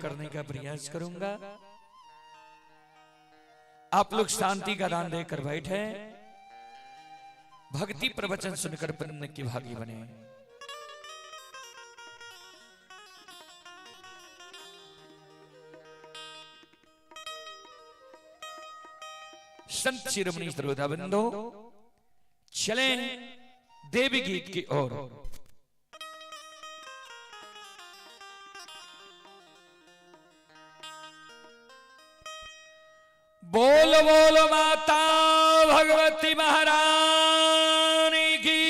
करने का प्रयास करूंगा। आप लोग शांति का दान देकर बैठे, भक्ति प्रवचन सुनकर पुण्य की भागी बने। संत शिरोमणि श्रोताबंदो, चले देवी गीत की ओर। बोल बोल माता भगवती महारानी की,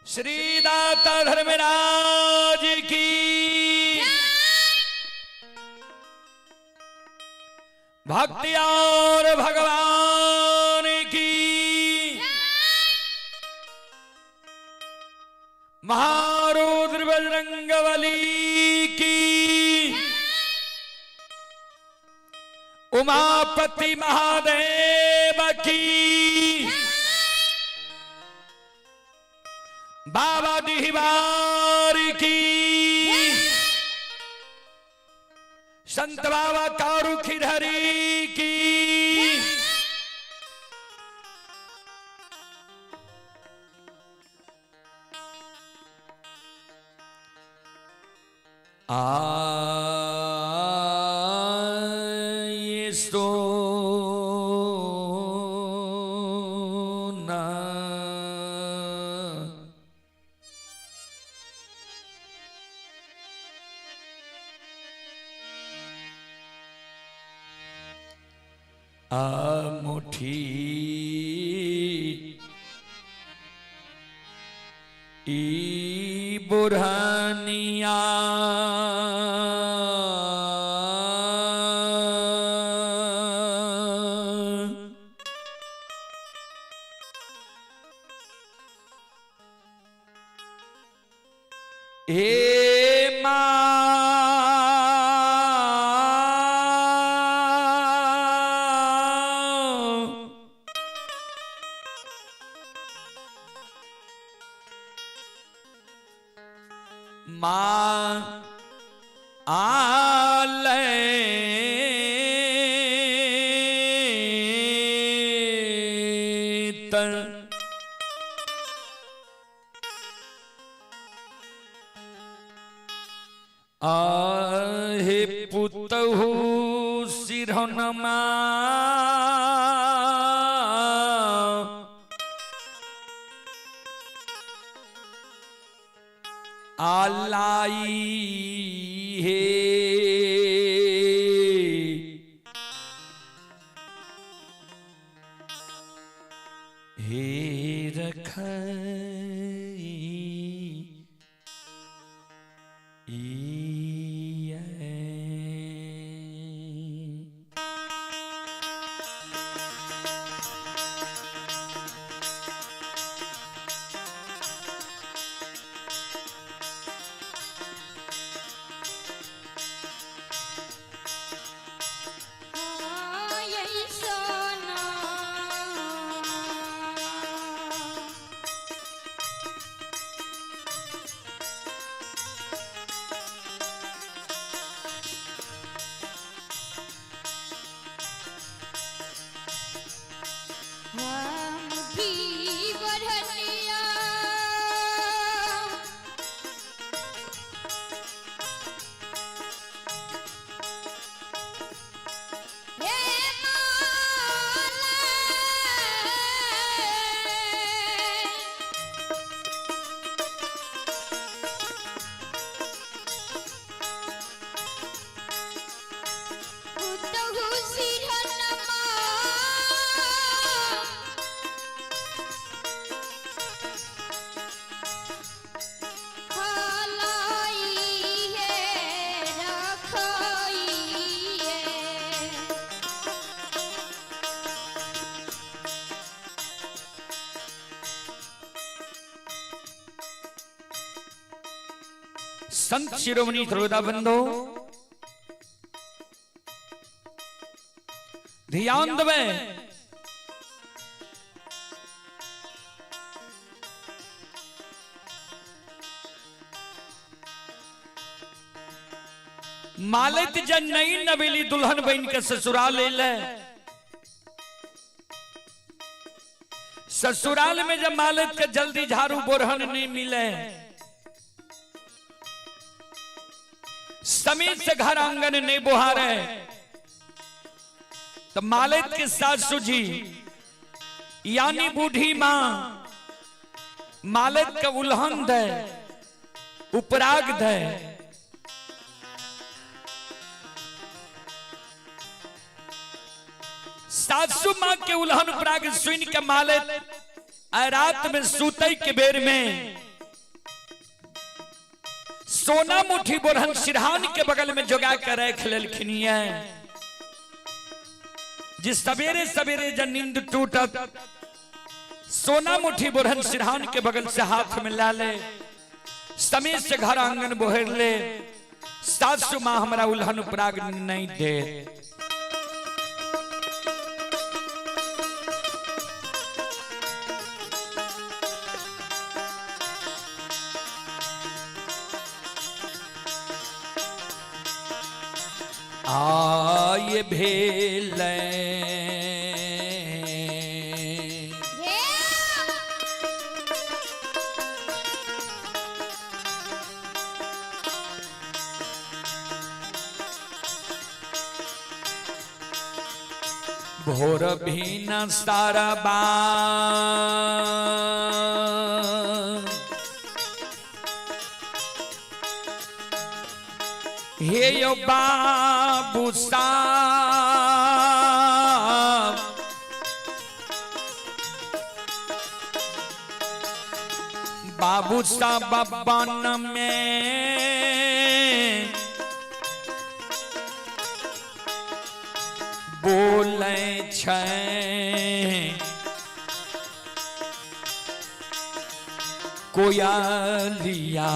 श्री दाता धर्मराज की, भक्ति और भगवान की, महारुद्र बजरंगबली की, उमापति महादेव की, बाबा दिहवार की, संत बाबा कारू खिरहरी की, मुठी ई बुरहानिया आहे पुतहु सिरहनमा आलाई हे संत शिरोमणि श्रोताबंदो, ध्यान देवे। मालत जन नई नवेली दुल्हन बन के ससुराल ले। ससुराल में जब मालत के जल्दी झाड़ू बोरहन नहीं मिले, समय से घर आंगन नहीं बुहारे, तो मालत के सासू जी यानी बूढ़ी मां मालत का उल्हन दे, उपराग दे। सासू मां के उल्हन उपराग सुन के मालत रात में सूते के बेर में सोना मुठी बोरहन सिरहान के बगल में जोगा कर रख लेलखिन। जिस सवेरे सवेरे जब नींद टूटत, सोना मुठी बोरहन सिरहान के बगल से हाथ में ला ले, समय से घर आंगन बोहर ले। सासू मां हमारा उल्हन उपराग नहीं दे। आये भेल भोर भी न सारा बा हे यो बाबू साहब, बाबू साहब बन में बोले छै कोयलिया।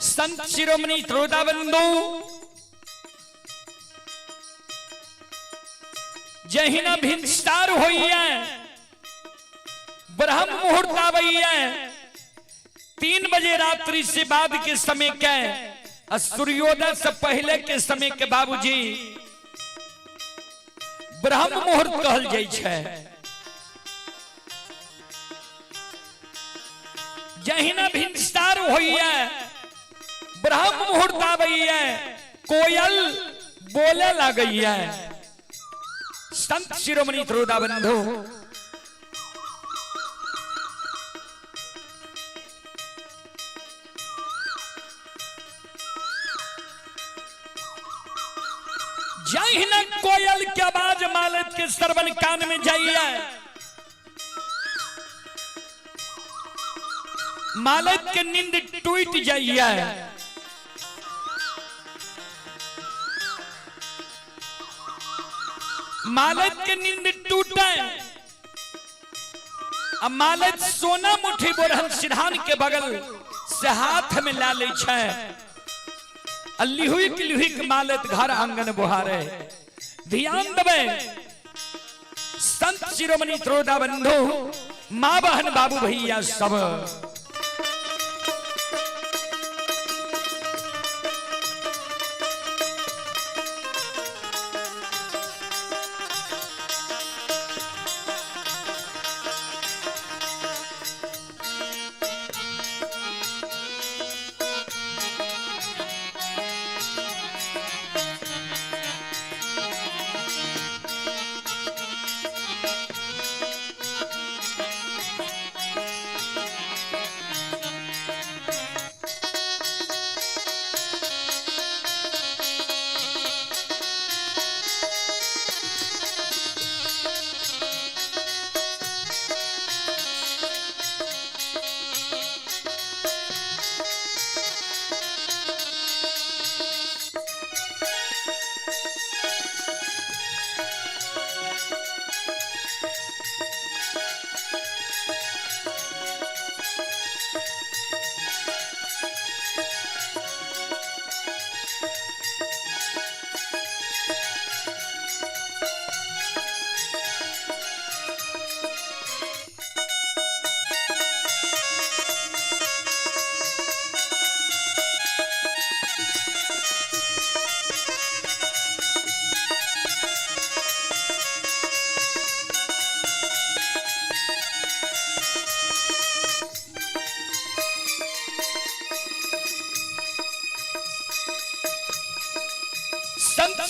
संत शिरोमणि श्रोता बंधु जही न भिनसार होइए ब्रह्म मुहूर्त आवैया 3 बजे रात्रि से बाद के समय के सूर्योदय से पहले के समय के बाबूजी ब्रह्म मुहूर्त कहल जाइ छै। जही न भिनसार होइए ब्रह्म मुहूर्त आवैया कोयल बोले लागैया। संत शिरोमणि श्रोता बंधु जही न कोयल के आवाज मालत के श्रवण कान में जाइए मालत के नींद टूट जाइए। मालत के नींद टूटे अब मालत सोना मुठी बोरहन सिरहान के बगल से हाथ में ला ले छै। लिहुक मालत घर आंगन बुहारे ध्यान देवे संत शिरोमणि श्रोता बंधु माँ बहन बाबू भैया सब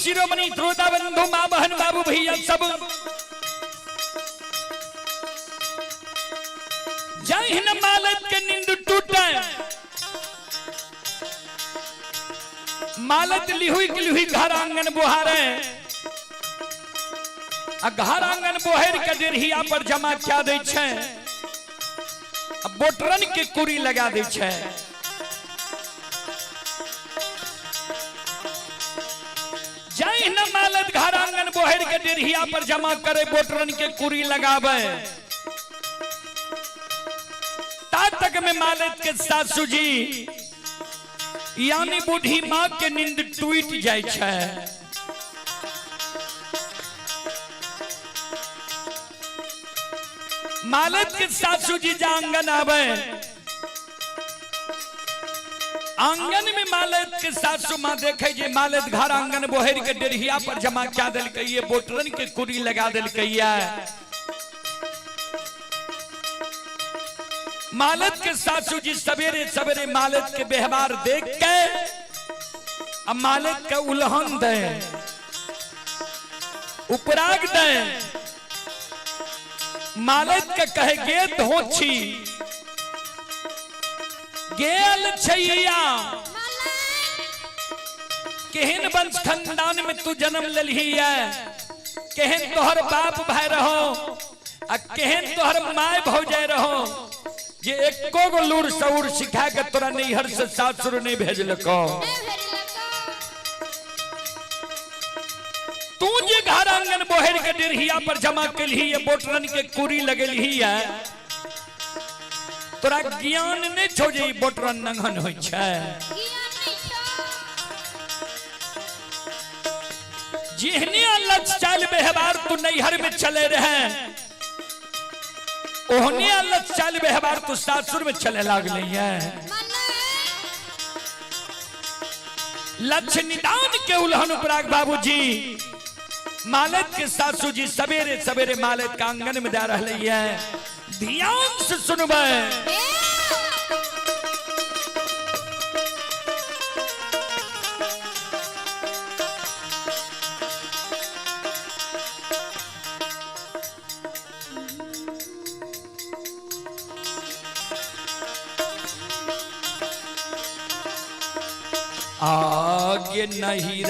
शिरोमणि श्रोता बंधु माँ बहन बाबू भैया सब जही न मालत के नींद टूटे मालत लिहुई घर आंगन बुहारे घर आंगन बोहर के डेढ़िया पर जमा क्या दे छै बोटरन के कुरी लगा दे छै। जय न मालत घर आंगन बोहर के डेढ़िया पर जमा करे बोटरन के कुरी लगावे ता तक में मालत के सासू जी यानी बूढ़ी माँ के नींद टूट जाय छै। मालत के सासू जी जा आंगन आवे आंगन में मालत के सासू माँ देखे जे मालत घर आंगन बोहर के डेढ़िया पर जमा क्या दिल कहिए बोटरन के कुरी लगा दिल कहिए। मालत के सासू जी सवेरे सवेरे मालत के व्यवहार देख के अब मालत का उल्हन दे उपराग दे मालत के कहे गे धोछी गेल छैया केहन वंश खानदान में तू जन्म लेलही है केहन तोहर बाप भाई रहो आ केहन तोहर माय भौजाई रहो जे एको गो लूर सऊर सिखा के तोरा नैहर से सासुर नहीं भेजलको। तू जे घर आंगन बोहर के डेढ़िया पर जमा केलही बोटरन के कुरी लगेलही है तोरा ज्ञान नहीं छो जे बोटरन नंगन होय छै। जिहनी अलग चाल व्यवहार तू नैहर में चले रहे ओहनी अलग चाल व्यवहार तू सासुर में चले लागले है। लक्ष्य निदान के उल्हन उपराग बाबूजी मालत के सासू जी सवेरे सवेरे मालत का आंगन में जा रही है। ध्यान से सुनबे आगे नहीं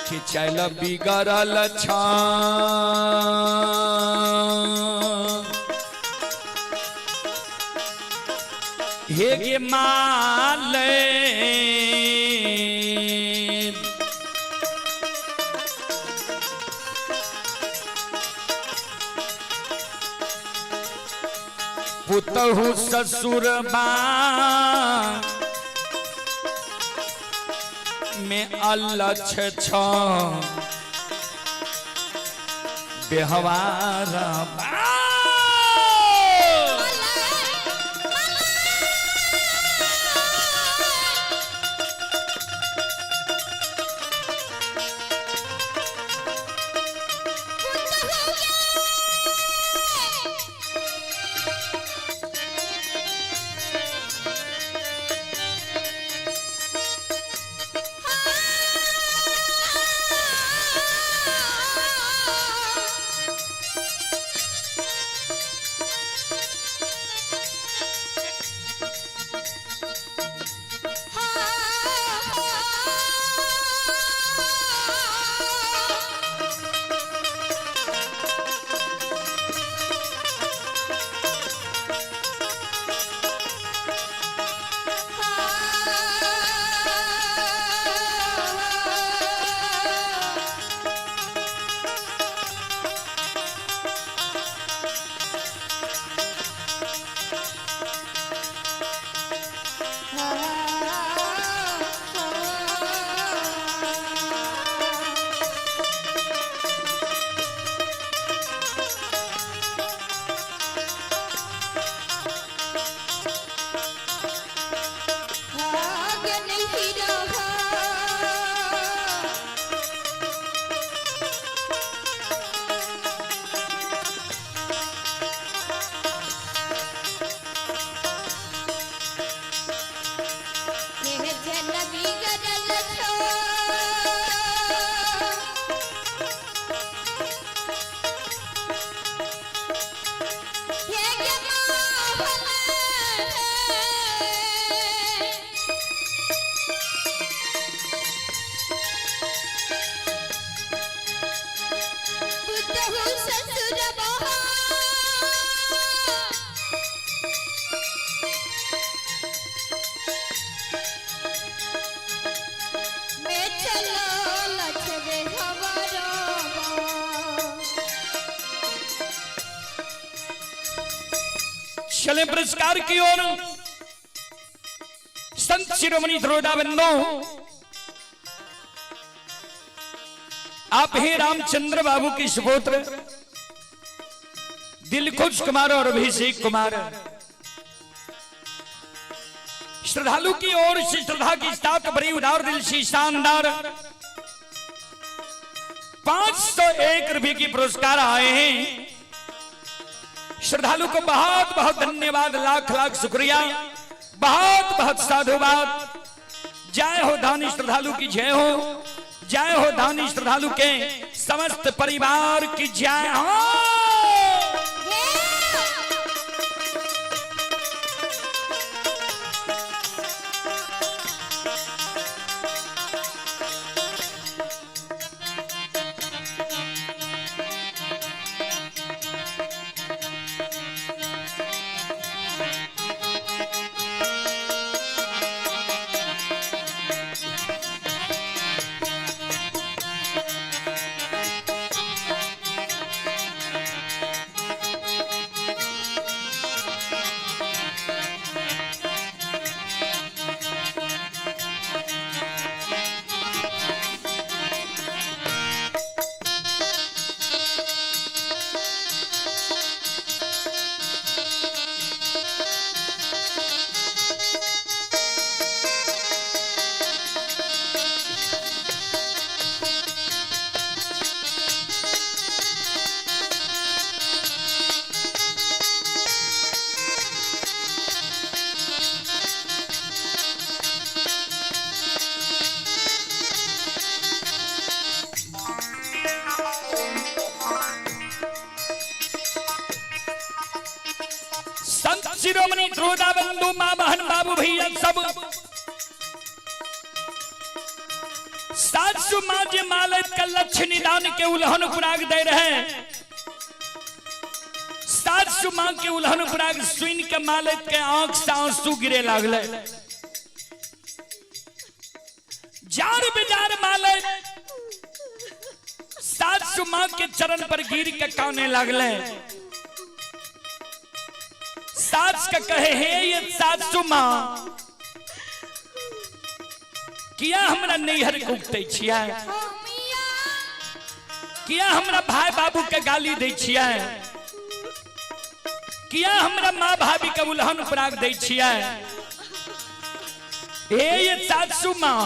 कि चल बिगड़ल हे गे माले पुतहु ससुर में अलक्ष बेहवारा चले पुरस्कार की ओर। संत शिरोमणि द्रोदाबंदो आप ही रामचंद्र बाबू की सुपुत्र दिलखुश कुमार और अभिषेक कुमार श्रद्धालु की ओर से श्रद्धा की स्टार्ट बड़ी उदार दिल से शानदार 501 रुपए की पुरस्कार आए हैं। श्रद्धालु को बहुत बहुत धन्यवाद, लाख लाख शुक्रिया, बहुत बहुत साधुवाद। जय हो दानी श्रद्धालु की जय हो, जय हो दानी श्रद्धालु के समस्त परिवार की जय हो। शिरोमणि श्रोता बंधु माँ बहन बाबू भैया सब सासु माँ जे मालत का लक्ष्य निदान के उल्हन पुराग दे रहे सासु माँ के उल्हन पुराग सुन के मालत के आंख से आंसू गिरे लागले जार बेजार मालत सासु माँ के चरण पर गिर के काने लागले सास का कहे हे ये सासु माँ किया हमरा नैहर कुटते छिया किया हमरा भाई बाबू के गाली दे छिया किया हमरा माँ भाभी के उल्हन पराग दे छिया हे ये सासु माँ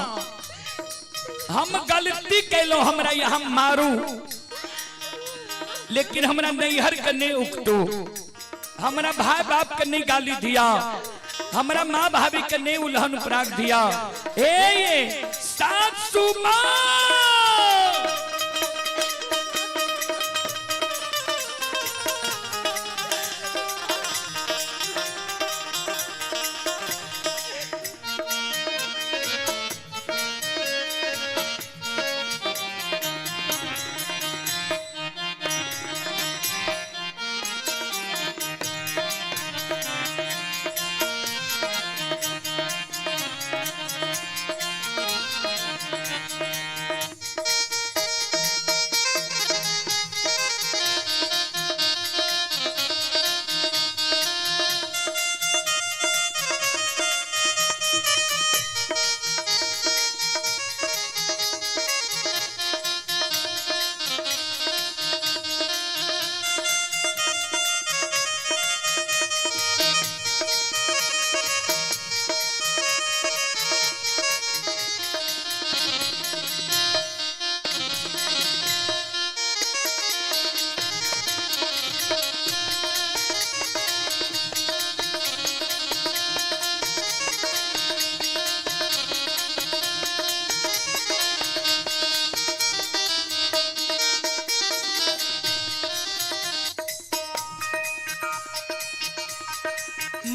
हम गलती कैलो हमरा यहाँ मारू लेकिन हमरा नैहर के नहीं उकटो हमरा भाई बाप के नहीं गाली दिया हमरा माँ भाभी के नहीं उल्हन पराग दिया ये सासु माँ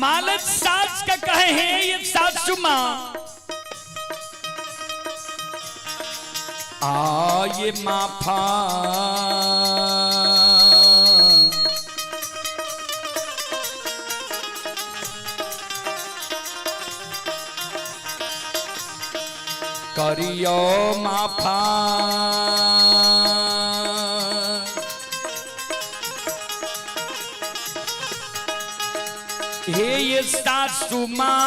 मालक सास का कहे हैं ये सासु माँ ये माफा करियो माफा हे ये सासु माँ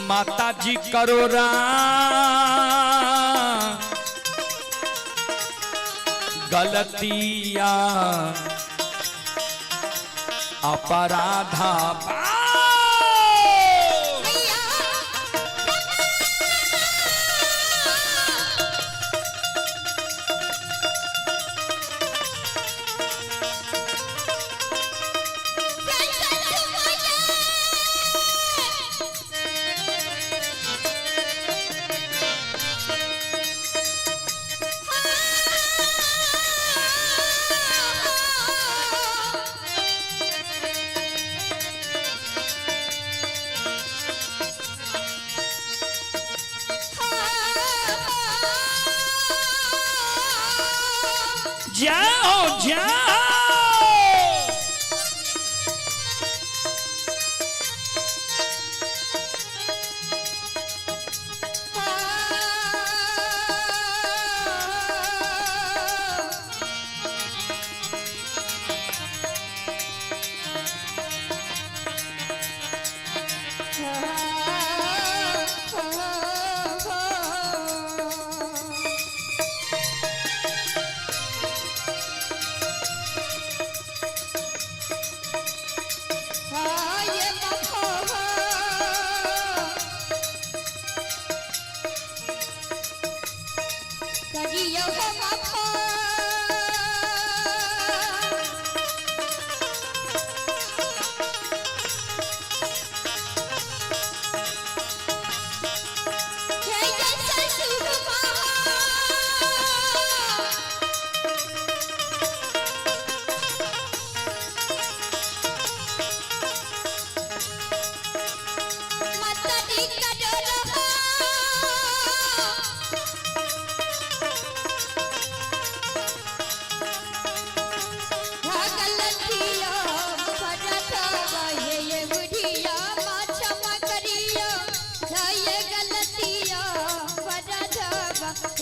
माता जी करो गलतिया अपराधा जाओ जाओ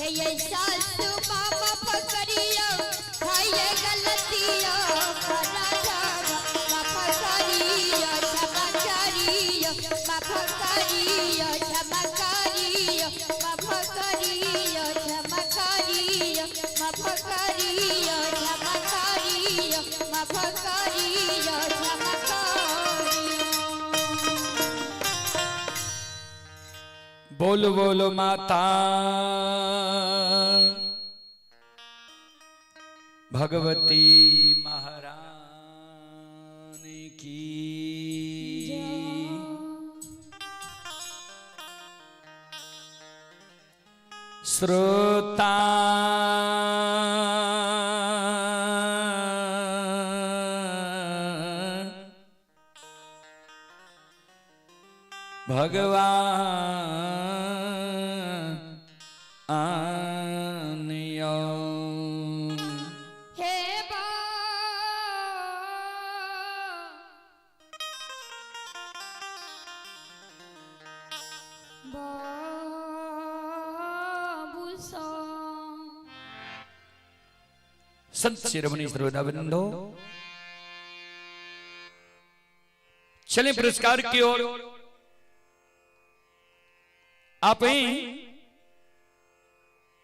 ये सासू बाबा पकड़ियो खाइए गलतियों बड़ा जावा बाबा करियो क्षमा करियो बाबा करियो क्षमा करियो बाबा करियो क्षमा करियो बाबा करियो क्षमा करियो बाबा करियो क्षमा करियो। बोलो बोलो माता भगवती महारानी की। श्रोता भगवान आनियो हे बाबू संत शिरोमणि श्रोताबिंदो, चले पुरस्कार की ओर। आप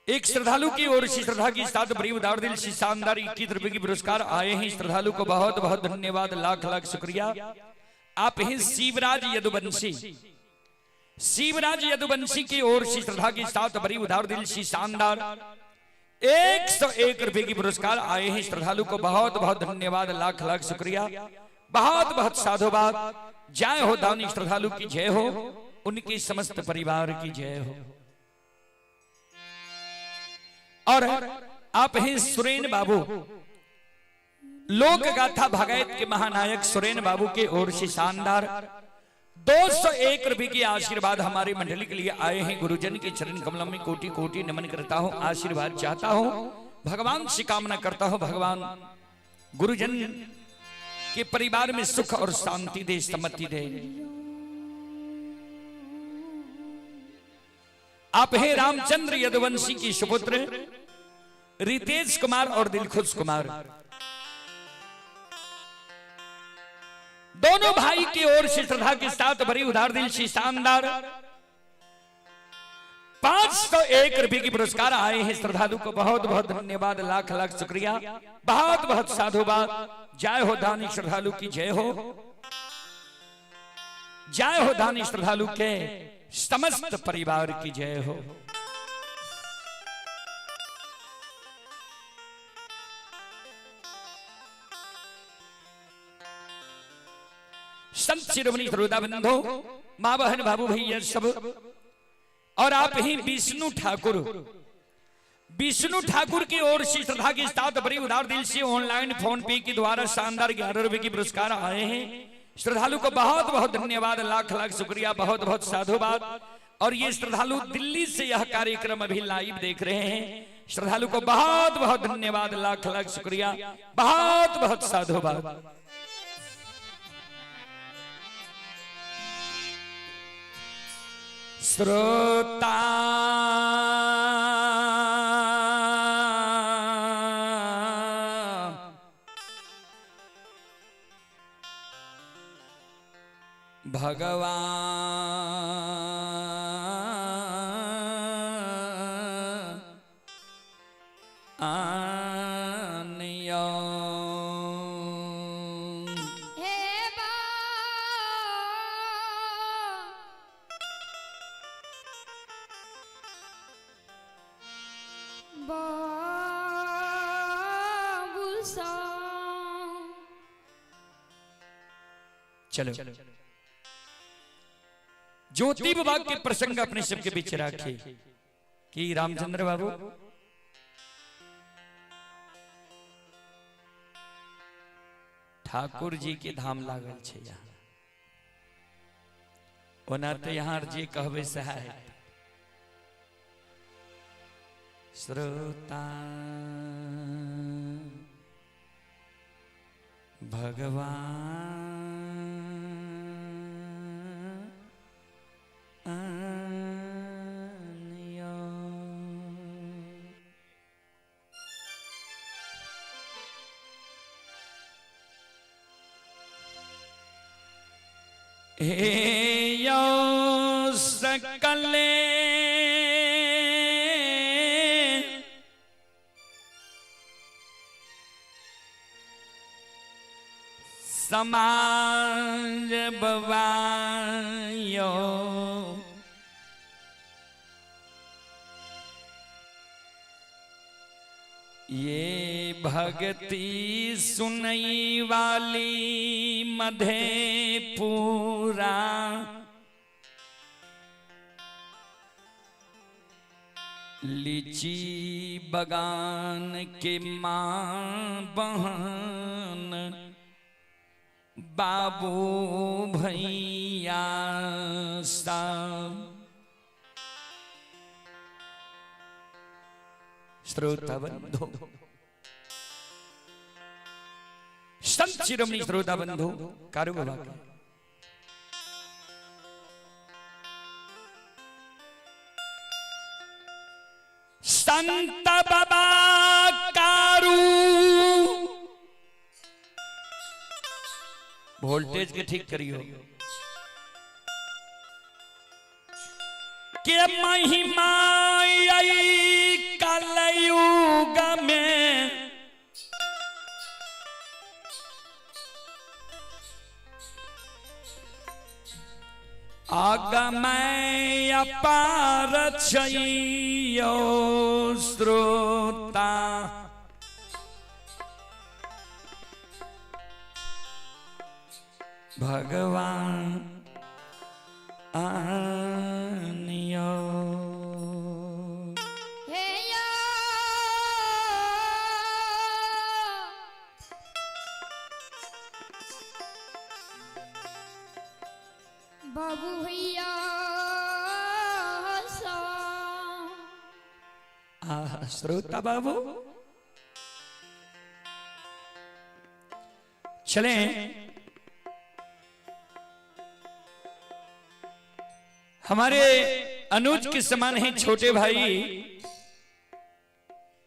एक श्रद्धालु की ओर से श्रद्धा की साथ बड़ी उदार दिल से शानदार 21 रुपए की पुरस्कार आए हैं। श्रद्धालु को बहुत बहुत धन्यवाद, लाख लाख शुक्रिया। आप हैं शिवराज यदुवंशी। शिवराज यदुवंशी की ओर से श्रद्धा की साथ बड़ी उदार दिल से शानदार 101 रुपए की पुरस्कार आए हैं। श्रद्धालु को बहुत बहुत धन्यवाद, लाख लाख शुक्रिया, बहुत बहुत साधुवाद। जय हो दानी श्रद्धालु की जय हो, उनके समस्त परिवार की जय हो। और आप हैं सुरेन बाबू, लोक गाथा भगायत के महानायक सुरेन बाबू के ओर से शानदार 201 रुपए की आशीर्वाद हमारी मंडली के लिए आए हैं। गुरुजन के चरण कमलों में कोटि कोटि नमन करता हूं, आशीर्वाद चाहता हूं, भगवान से कामना करता हूं भगवान गुरुजन के परिवार में सुख और शांति दे, सम्मति दे। आप हैं रामचंद्र यदुवंशी की सुपुत्र रितेश कुमार और दिलखुश कुमार। दोनों भाई की ओर से श्रद्धा के साथ बड़ी उदार दिल से शानदार 501 रुपए की पुरस्कार आए हैं। श्रद्धालु को बहुत बहुत धन्यवाद, लाख लाख शुक्रिया, बहुत बहुत साधुवाद। जय हो दानी श्रद्धालु की जय हो, जय हो दानी श्रद्धालु के समस्त परिवार की जय हो। संत शिरोमणि श्रोताबिंदो, मां बहन बाबू भैया सब, और आप ही विष्णु ठाकुर। विष्णु ठाकुर की ओर से श्रद्धा के साथ बड़ी उदार दिल से ऑनलाइन फोन पे के द्वारा शानदार 11 रुपए की पुरस्कार आए हैं। श्रद्धालु को बहुत बहुत धन्यवाद, लाख लाख शुक्रिया, बहुत बहुत साधुवाद। और ये श्रद्धालु दिल्ली से यह कार्यक्रम अभी लाइव देख रहे हैं। श्रद्धालु को बहुत बहुत धन्यवाद, लाख लाख शुक्रिया, बहुत बहुत साधुवाद। श्रोता भगवान आनियो हे बाबू चलो ज्योति विभाग के प्रसंग अपने सबके बीच रखे कि रामचंद्र बाबू ठाकुर जी के धाम लागल छे यहाँ, ओना तो यहाँ जे कहबे सहाय। श्रोता भगवान आनियो हे यो सकले समाज बवायो ये भक्ति सुनई वाली मधेपुरा लीची बगान के माँ बहन बाबू भैया साहब। श्रोता बंधु संत शिरोमणि श्रोता बंधु कारू बाबा का संत बाबा कारू वोल्टेज के ठीक करियो के महिमा कलयुग में आगमय अपार छइयो श्रोता भगवान आनियो। हे या बाबू भैया श्रोता बाबू चलें हमारे अनुज के समान हैं छोटे भाई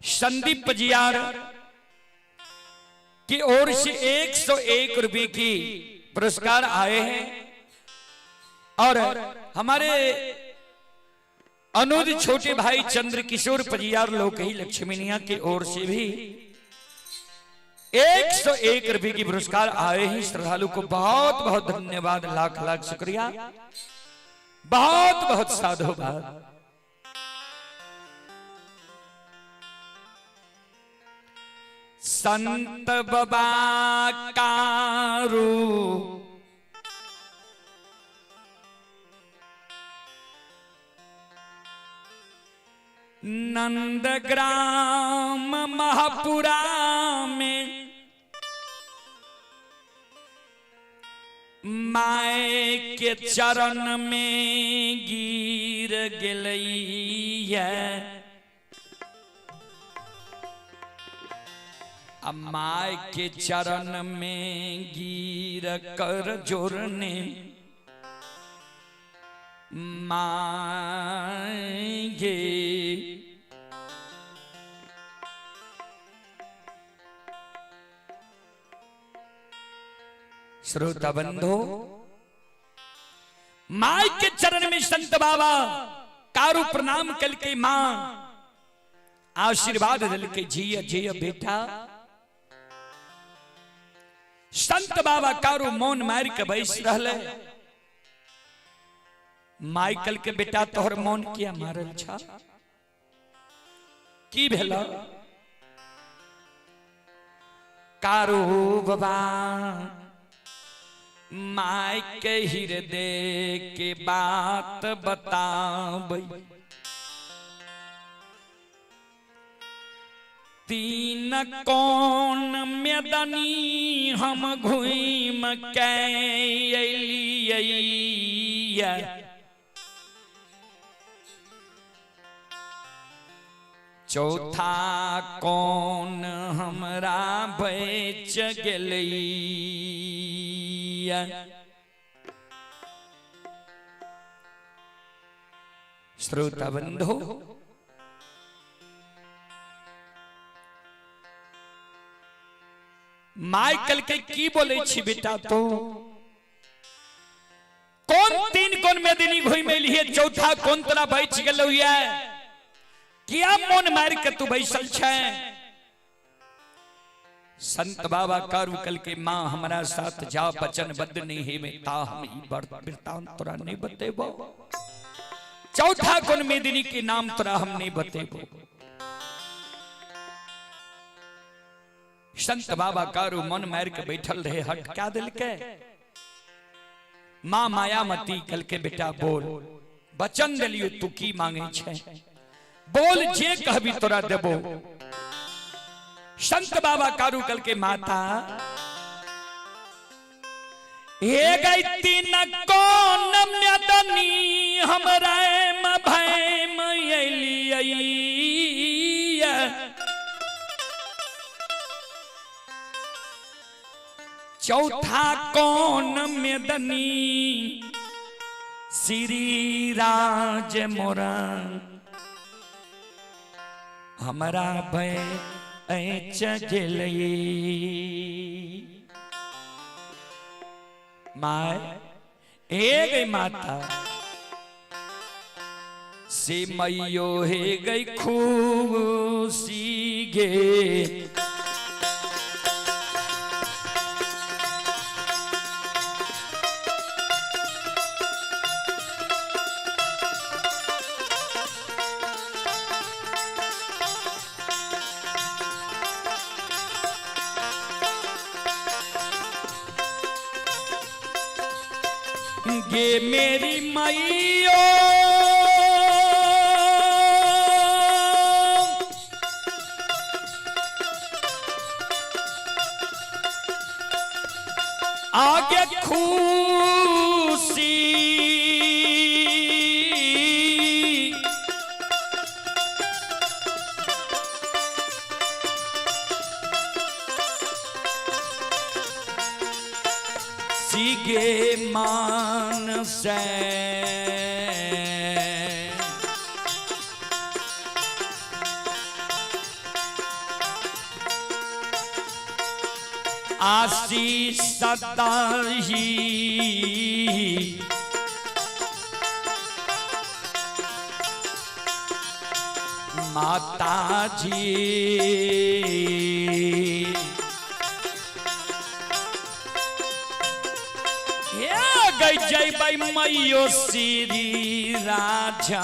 संदीप पजियार की ओर से 101 रुपए की पुरस्कार आए हैं और हमारे अनुज छोटे भाई चंद्र किशोर पजियार लोकही लक्ष्मीनिया की ओर से भी 101 रुपए की पुरस्कार आए हैं। श्रद्धालु को बहुत बहुत धन्यवाद, लाख लाख शुक्रिया, बहुत बहुत साधुवाद। संत बाबा कारू नंदग्राम महापुरा में माए के चरण में गिर गई है। अब माए के चरण में गिर कर जोड़ने मांगे श्रोता बंधो माई के चरण में संत बाबा कारू प्रणाम कल के मां आशीर्वाद दल के जिया जिया बेटा। संत बाबा कारू मौन मार के बैस रहले। माइकल के बेटा तोहर मौन किया मारल छा की भेला? कारू बाबा माई के हृदय के बात बताबै। तीन कौन मैदानी हम घूम के अलियै। चौथा कौन हमरा बेच गेलैया। श्रोता बंधु माइकल के की बोले छी बेटा? तो कौन तीन कौन में दिनी घूमे लिए चौथा कौन तोरा बैठ गेलो ये किया मन मार के तू बैसल छे संत बाबा कारू कल के मां हमारा साथ जा बचन बद नहीं है में ता हम ही वृतांत तोरा नहीं बतेबो चौथा कौन में दिनी के नाम तोरा हम नहीं बतेबो संत बाबा कारू मन मार के बैठल रहे हट क्या दिल के मां मायामती कल के बेटा बोल बचन दिलियो तू की मांगे छे बोल जे कहबी तोरा देबो संत बाबा कारू कल के माता हे गई तीन कौन म्यदनी हमरा म भय मयली चौथा कौन म्यदनी श्री राज मोरा हमारा भय चगलई माय ए गई माता से मैयो हे गई खुशी गे गे मेरी मैयो आगे खुशी सीगे मान से आशीष सदा ही माता जी गई जय बाई मैयो श्री राजा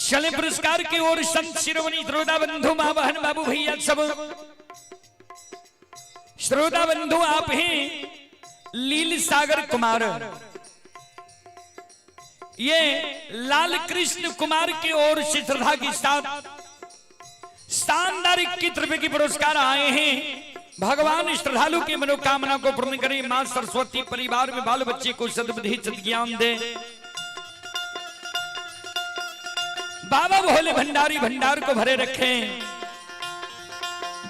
चले पुरस्कार की ओर संत शिरोमणि श्रोता बंधु मां बहन बाबू भैया सब श्रोता बंधु आप ही लील सागर कुमार, ये लाल कृष्ण कुमार की ओर से श्रद्धा के साथ शानदार 21 रुपए की पुरस्कार आए हैं। भगवान श्रद्धालु की मनोकामना को पूर्ण करे। मां सरस्वती परिवार में बाल बच्चे को सद्बुद्धि सद्ज्ञान दे। बाबा भोले भंडारी भंडार को भरे रखें।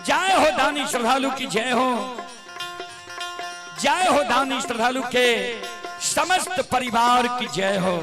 जय हो दानी श्रद्धालु की जय हो, जय हो दानी श्रद्धालु के समस्त परिवार की जय हो।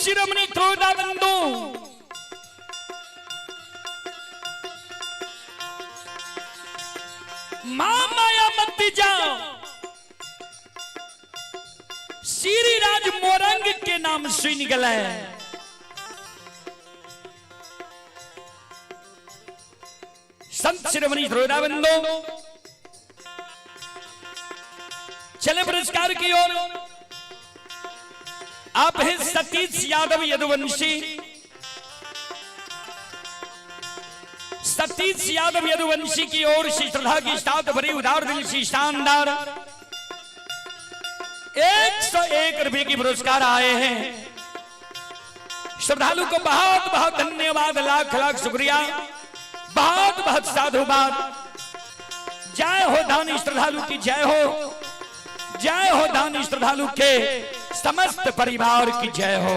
शिरोमणि श्रोता बंधु मां माया मत जाओ, श्री राज मोरंग के नाम से निकला है। संत शिरोमणि श्रोता बंधु चले पुरस्कार की ओर। आप हैं सतीश यादव यदुवंशी, सतीश यादव यदुवंशी की ओर से श्रद्धा की साथ भरी उदार दिल से शानदार 101 रुपए की पुरस्कार आए हैं। श्रद्धालु को बहुत बहुत धन्यवाद, लाख लाख शुक्रिया, बहुत बहुत साधुवाद। जय हो दानी श्रद्धालु की जय हो, जय हो दानी श्रद्धालु के समस्त परिवार की जय हो।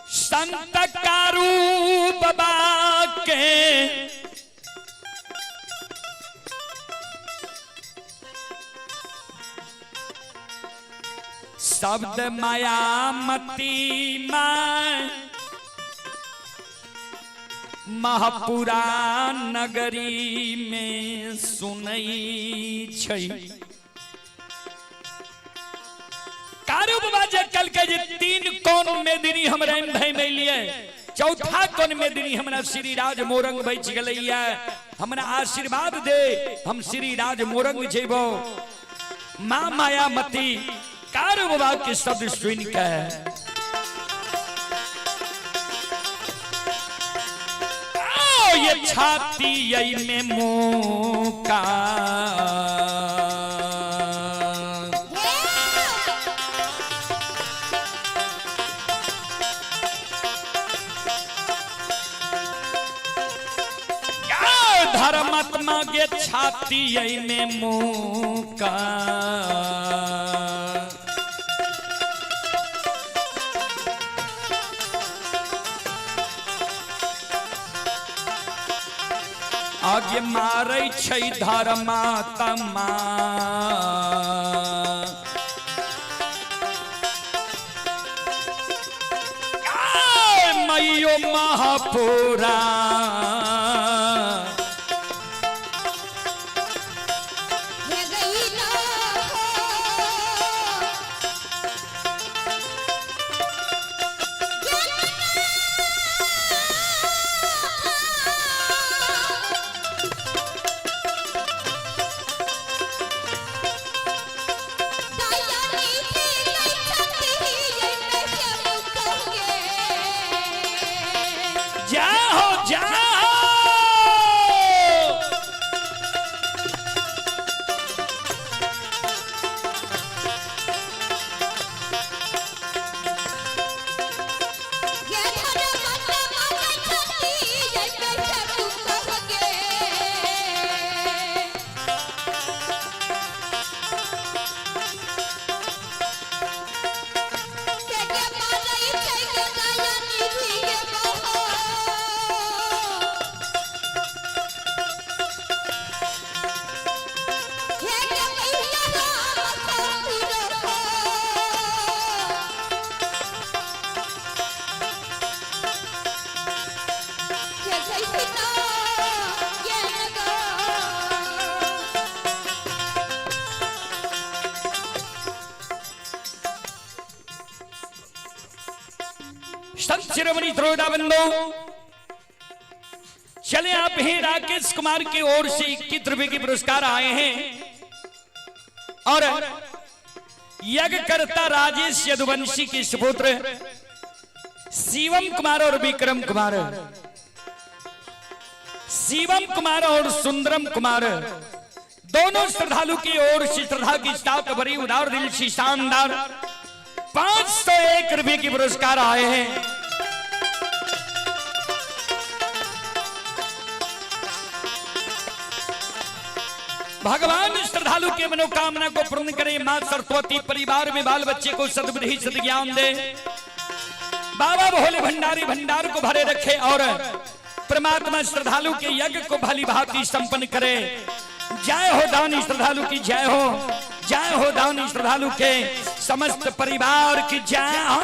संत कारू बाबा के शब्द माया मती मां महापुरा नगरी में सुनई छै। कारू बाबा जे कल के जे 3 कोन में दिनी हमरा भाई में लिए, चौथा कोन में दिनी हमरा श्री राज मोरंग बच गलैया। हमरा आशीर्वाद दे, हम श्री राज मोरंग जेबो। मां माया मती कारू बाबा के शब्द सुन के ये छाती यही में मुका धर्मात्मा के छाती में मुका आगे मारै छै धर्मात्मा मैयो महापुरा संत शिरोमणि द्रोणाबंधु चले आप हैं राकेश कुमार की ओर से 21 रुपए के पुरस्कार आए हैं और यज्ञकर्ता राजेश यदुवंशी के सुपुत्र शिवम कुमार और विक्रम कुमार, शिवम कुमार और सुंदरम कुमार दोनों श्रद्धालु की ओर से श्रद्धा की साथ भरी उदार दिल से शानदार 501 रुपए के पुरस्कार आए हैं। भगवान श्रद्धालु के मनोकामना को पूर्ण करे, मां सरस्वती परिवार में बाल बच्चे को सद्बुद्धि सद्ज्ञान दे, बाबा भोले भंडारी भंडार को भरे रखे और परमात्मा श्रद्धालु के यज्ञ को भली भांति संपन्न करे। जय हो दानी श्रद्धालु की जय हो, जय हो दानी श्रद्धालु के समस्त परिवार की जय हो।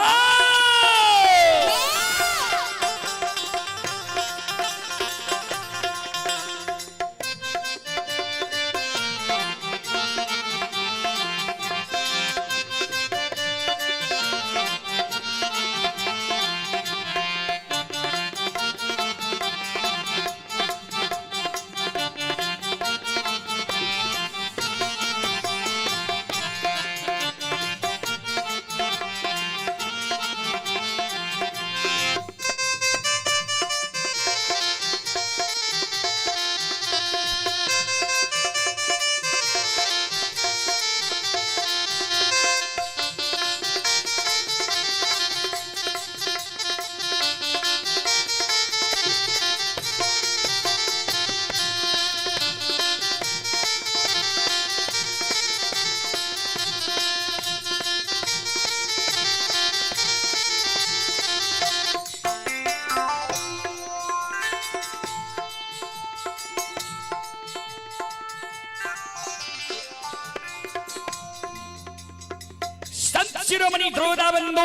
शिरोमणि द्रोणाबंधु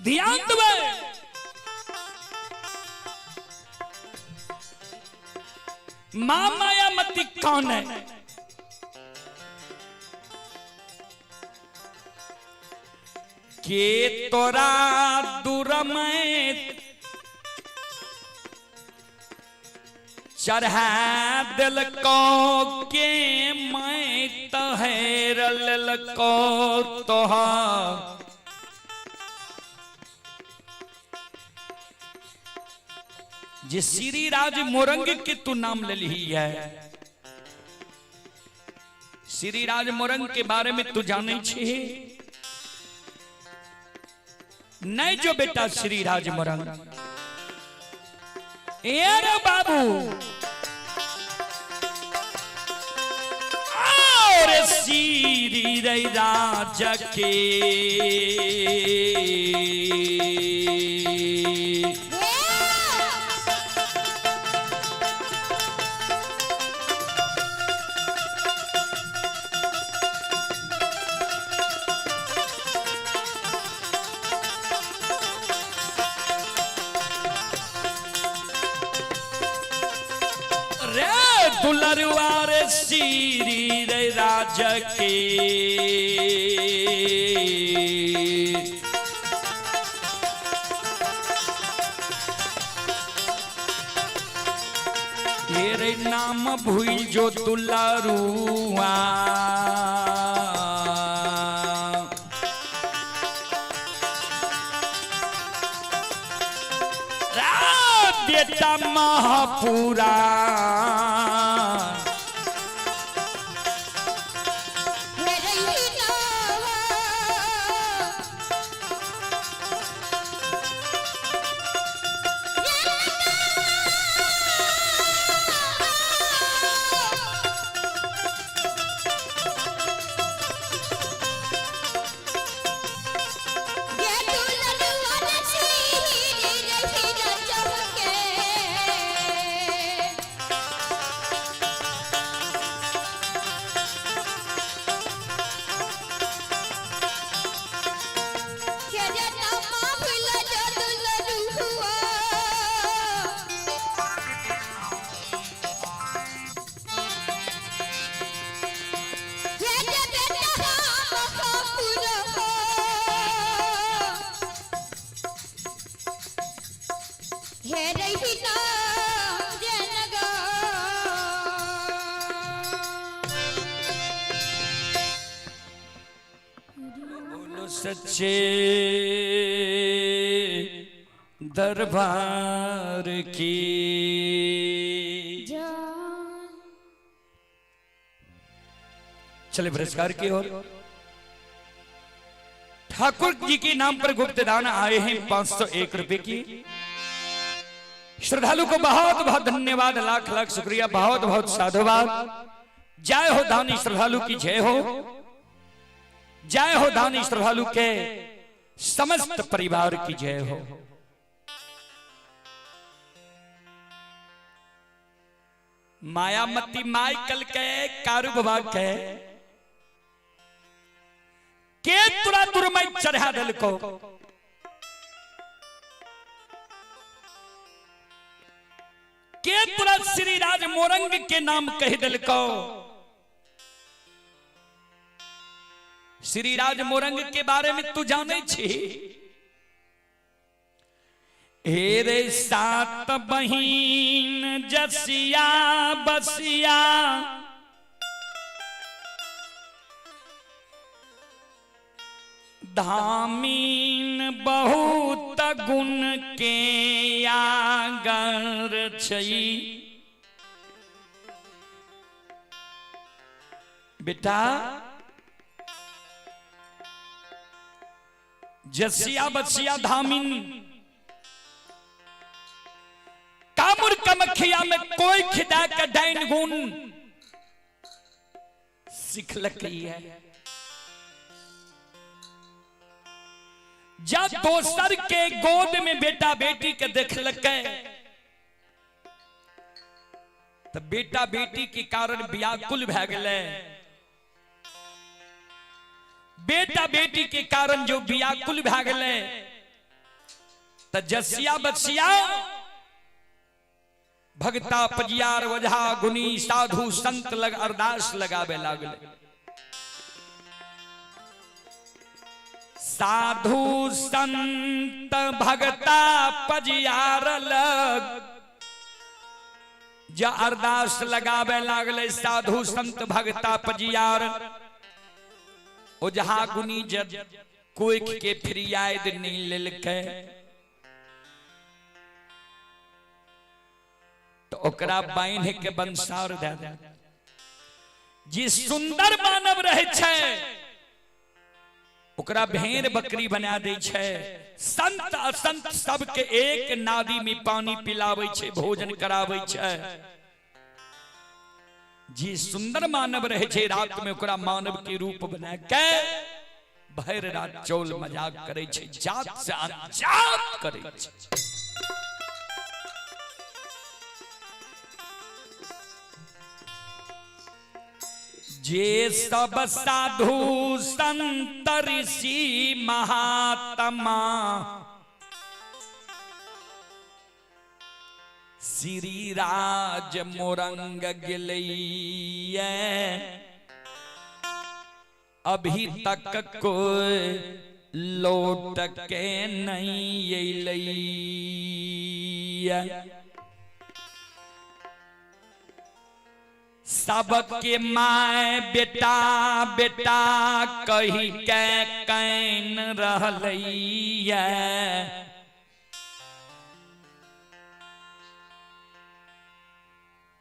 ध्यान दे, मां माया मती कौन है? के तोरा दूर में चढ़ा दिल को के मैं तहरल को तोहा जे श्री राज मोरंग के तू नाम ले ली है। श्री राज मोरंग के बारे में तू जाने छे नहीं जो बेटा श्री राज मोरंग रे बाबू और श्री राज के दुलरुआर श्री राज के तेरे नाम भूल जो दुलरुआ बेटा महापुरा सच्चे दरबार की चले पुरस्कार की ओर। ठाकुर जी के नाम पर गुप्त दान आए हैं 501 रुपए की। श्रद्धालु को बहुत बहुत धन्यवाद, लाख लाख शुक्रिया, बहुत बहुत साधुवाद। जय हो दानी श्रद्धालु की जय हो, जय हो दानी श्रद्धालु के समस्त परिवार की जय हो। मायामती माइकल के कारू बाबा के तुरा दुर्मय चढ़ा दल को के तुरा श्री राज मोरंग के नाम कह दल को। श्री राज मोरंग के बारे में तू जाने छी। हेरे 7 बहिन जसिया बसिया धामीन बहुत गुण के आगर छई। बेटा जसिया बसिया धामिन कामुर कमखिया में कोई खिदा का डाइन गुण सिखलक है। जब दोसर के गोद में बेटा बेटी के देखलक तो बेटा बेटी के कारण व्याकुल भै गए। बेटा बेटी के कारण जो व्याकुल भै गए तो जसिया बसिया भगता पजियार वझा गुनी साधु संत लग अरदास लगावे लागले। साधु संत भगता पजियार लग जा अरदास लगावे लागले। साधु संत भगता पजियार ओझा गुनी जब कोई के फिरियाद नहीं लेलकै तो ओकरा बांध के बंसार दे दे। जी सुंदर मानव रहे छे ओकरा भेड़ बकरी बना दे छे। संत असंत सबके एक नादी में पानी पिलावे छे, भोजन करावे छे। जी सुंदर मानव रहे छे, रात में ओकरा मानव के रूप बना के भर रात चौल मजाक करे छे, जात से अनजात करे छे। जे सब साधु संत ऋषि महात्मा श्री राज मोरंग गेलैया, अभी तक कोई लौट के नहीं अइलैया। सबके माय बेटा बेटा कही के कैन रहलैया।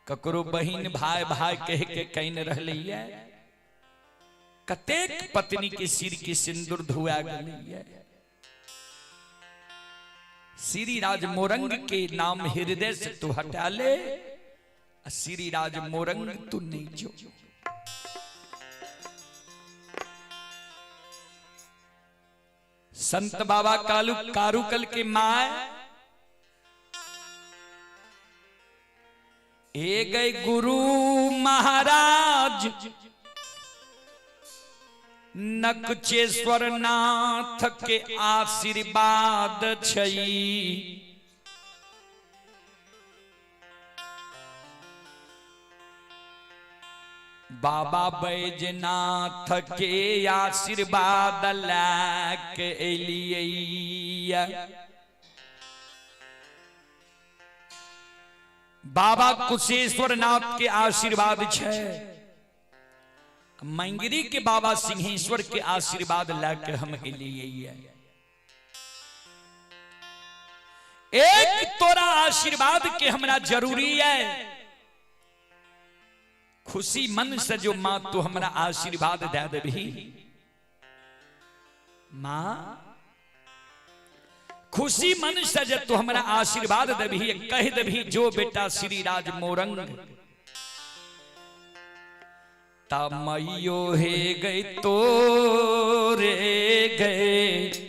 ककरो बहिन भाई भाई कह के कैन रहलैया। कतेक पत्नी के सिर के सिंदूर धुआ गलैया। श्री राज मोरंग के नाम हृदय से तू हटा ले, श्री राज मोरंग तू नहीं जो। संत बाबा कारुकल के माय ए गए गुरु महाराज नकुचेश्वर नाथ के आशीर्वाद छई। बाबा बैजनाथ के आशीर्वाद लाके एलिया। बाबा कुशेश्वर नाथ के आशीर्वाद छे। मंगरी के बाबा सिंहेश्वर के आशीर्वाद लाके हम एलिया। एक तोरा आशीर्वाद के हमरा जरूरी है। खुशी मन से जो मां तू हमरा आशीर्वाद दे देबी। मां खुशी मन से जो तू हमरा आशीर्वाद देबी, कह देबी जो बेटा श्री राज मोरंग तमयो हे गई तो रे गए।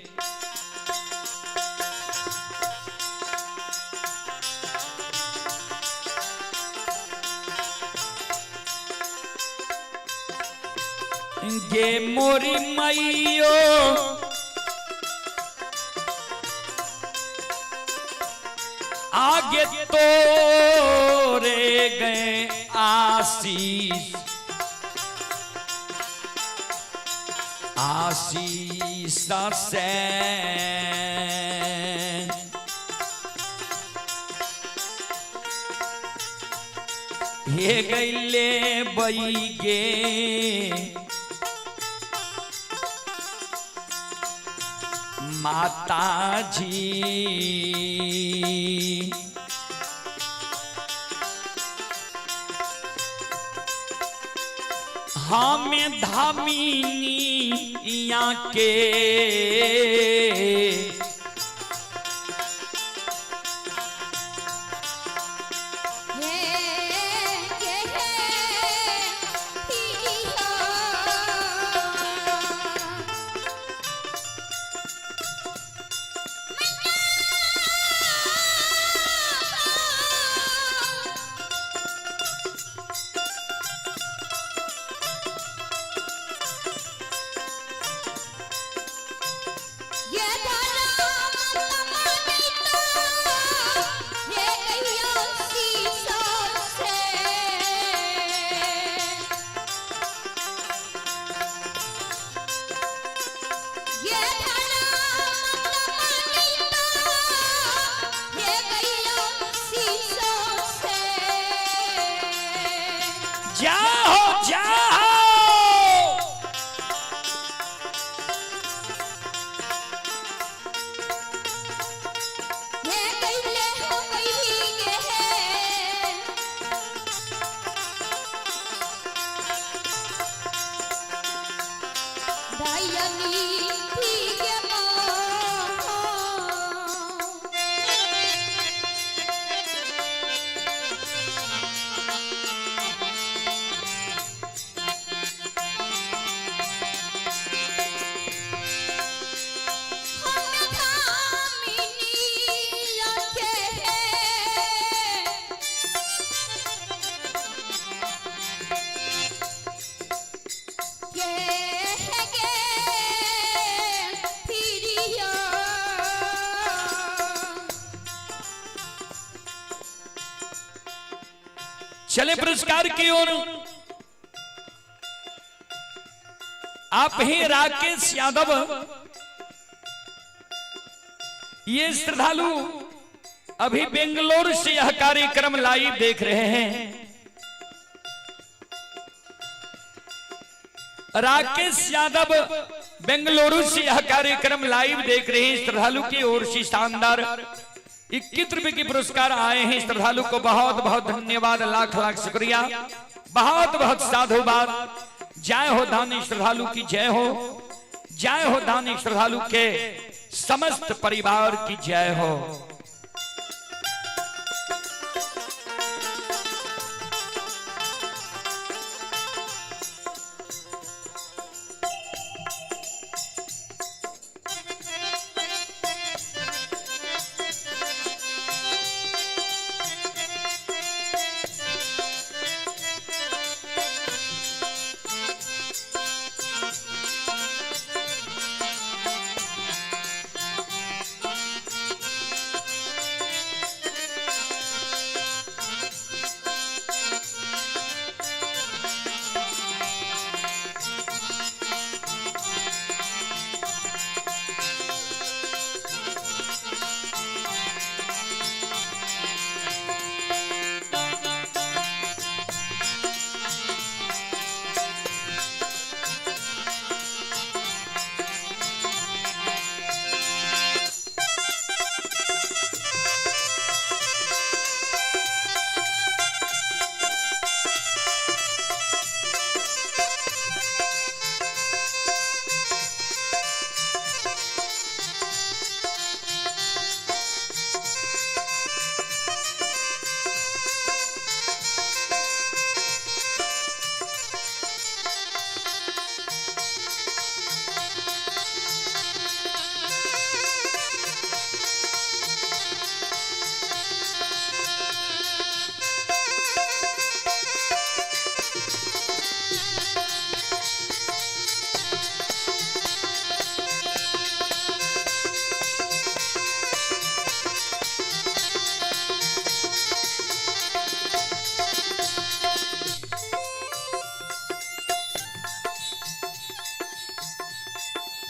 गे मोरी मैयो आगे तो रे गए आशीष। आशीष से हे गईले बई गे माता जी। हमें धामिनी यहाँ के Yeah. चले पुरस्कार की ओर। आप ही राकेश यादव, ये श्रद्धालु अभी बेंगलोर से यह कार्यक्रम लाइव देख रहे हैं। राकेश यादव बेंगलुरु से यह कार्यक्रम लाइव देख रहे हैं। श्रद्धालु की ओर से शानदार 21 रुपए के पुरस्कार आए हैं। श्रद्धालु को बहुत बहुत धन्यवाद, लाख लाख शुक्रिया, बहुत बहुत साधुवाद। जय हो दानी श्रद्धालु की जय हो, जय हो दानी श्रद्धालु के समस्त परिवार की जय हो।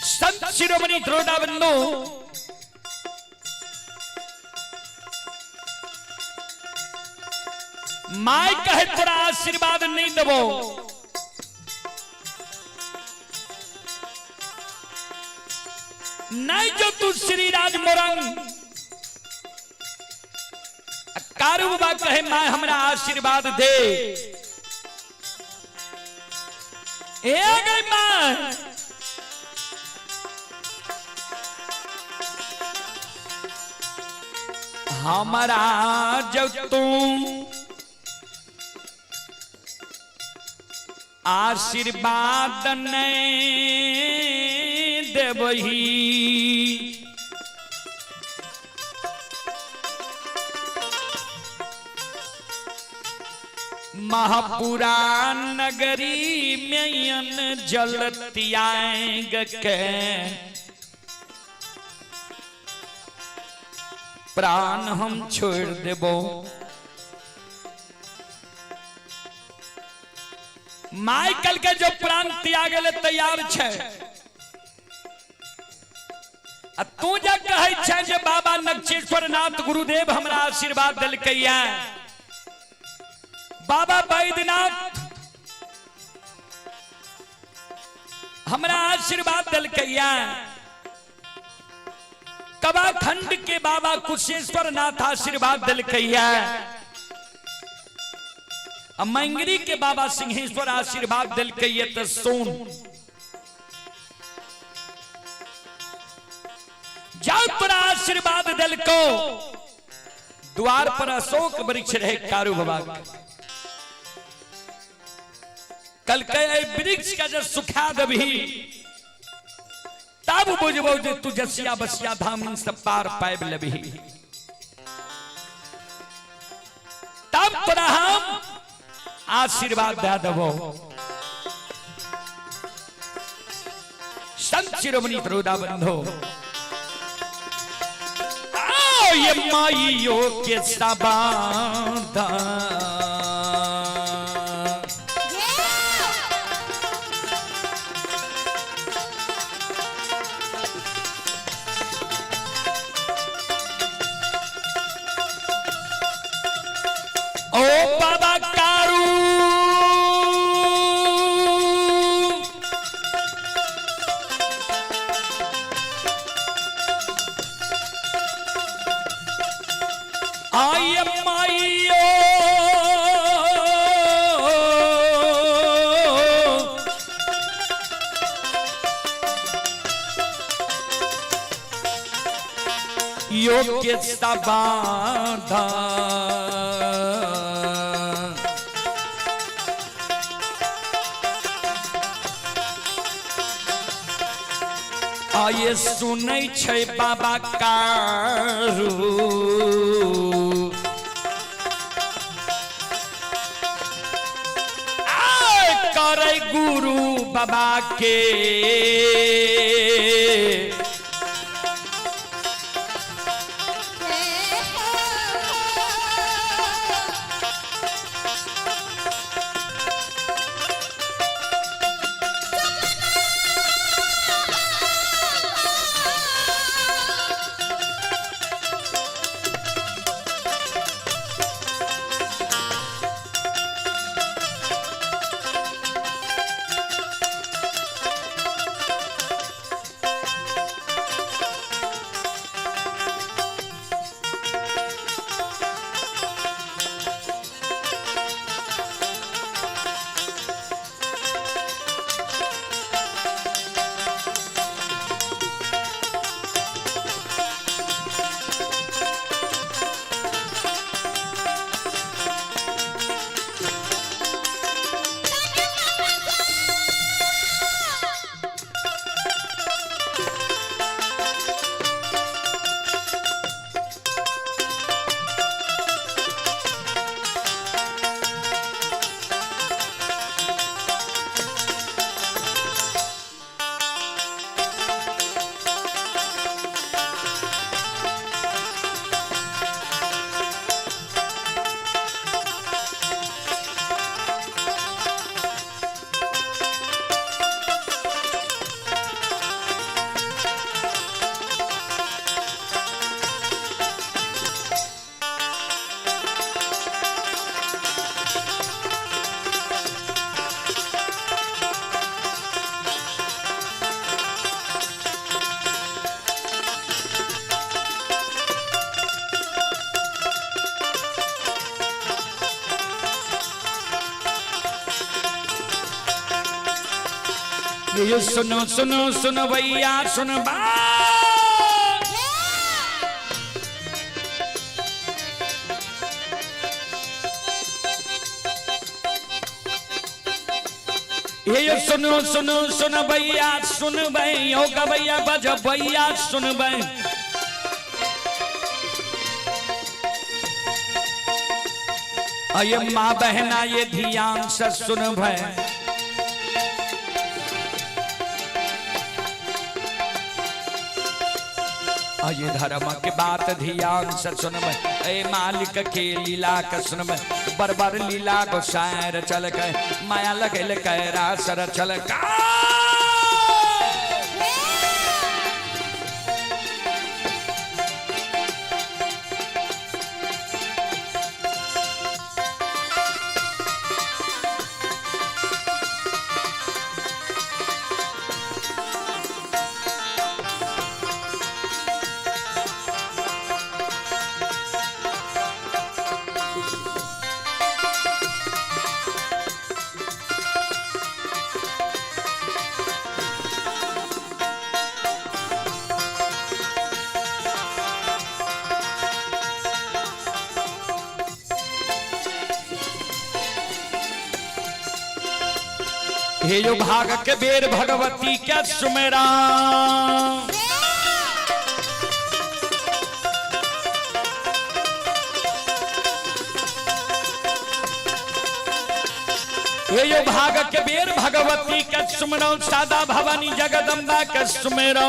संत शिरोमणि द्रोड़ा बंधु माई कहे तोरा आशीर्वाद नहीं देवो, नहीं जो तू श्री राज मोरंग कारू बाबा कहे माँ हमरा आशीर्वाद दे। ए गई माँ हमारा जब तुम आशीर्वाद नहीं देवही, महापुरा नगरी में जलतियाग के प्राण हम छोड़ देबो। माइकल के जो प्राण त्याग ले तैयार छे, तू जा कहे छे जे बाबा नक्षेश्वर नाथ गुरुदेव हमरा आशीर्वाद दिलकैया, बाबा बैद्यनाथ हमरा आशीर्वाद दिलकैया, कबा खंड के बाबा कुशेश्वर नाथ आशीर्वाद दिलकैया, मंगरी के बाबा सिंहेश्वर आशीर्वाद दिलकैया। तो सुन जाओ तोरा आशीर्वाद दिलको, द्वार पर अशोक वृक्ष रहे कारू बाबा, कल के वृक्ष का जो सुखा दबी तब बुझबो जे तू जसिया बसिया धाम से पार पाइब लबी, तब तोरा हम आशीर्वाद दे देबो। संत शिरोमणि द्रोड़ा बंधु आओ ये माइयों के सबादा आय माइयो योग्य सबाधा आये सुनै छै बाबा कारू आय करे गुरु बाबा के ये सुनो सुनो सुनो भैया सुन बा ये सुनो सुनो सुन भैया सुन भाई हो का भैया बज भैया सुन भाई ये माँ बहना ये ध्यान से सुन भाई ये धर्म के बात ध्यान से सुनब ए मालिक के लीला के सुनब बरबर लीला को शायर चल के माया लगल कैरा सर चल का हे यो भाग के बेर भगवती क्या सुमेरा हे यो भाग के बेर भगवती क्या सुमेरा सादा भवानी जगदम्बा का सुमेरा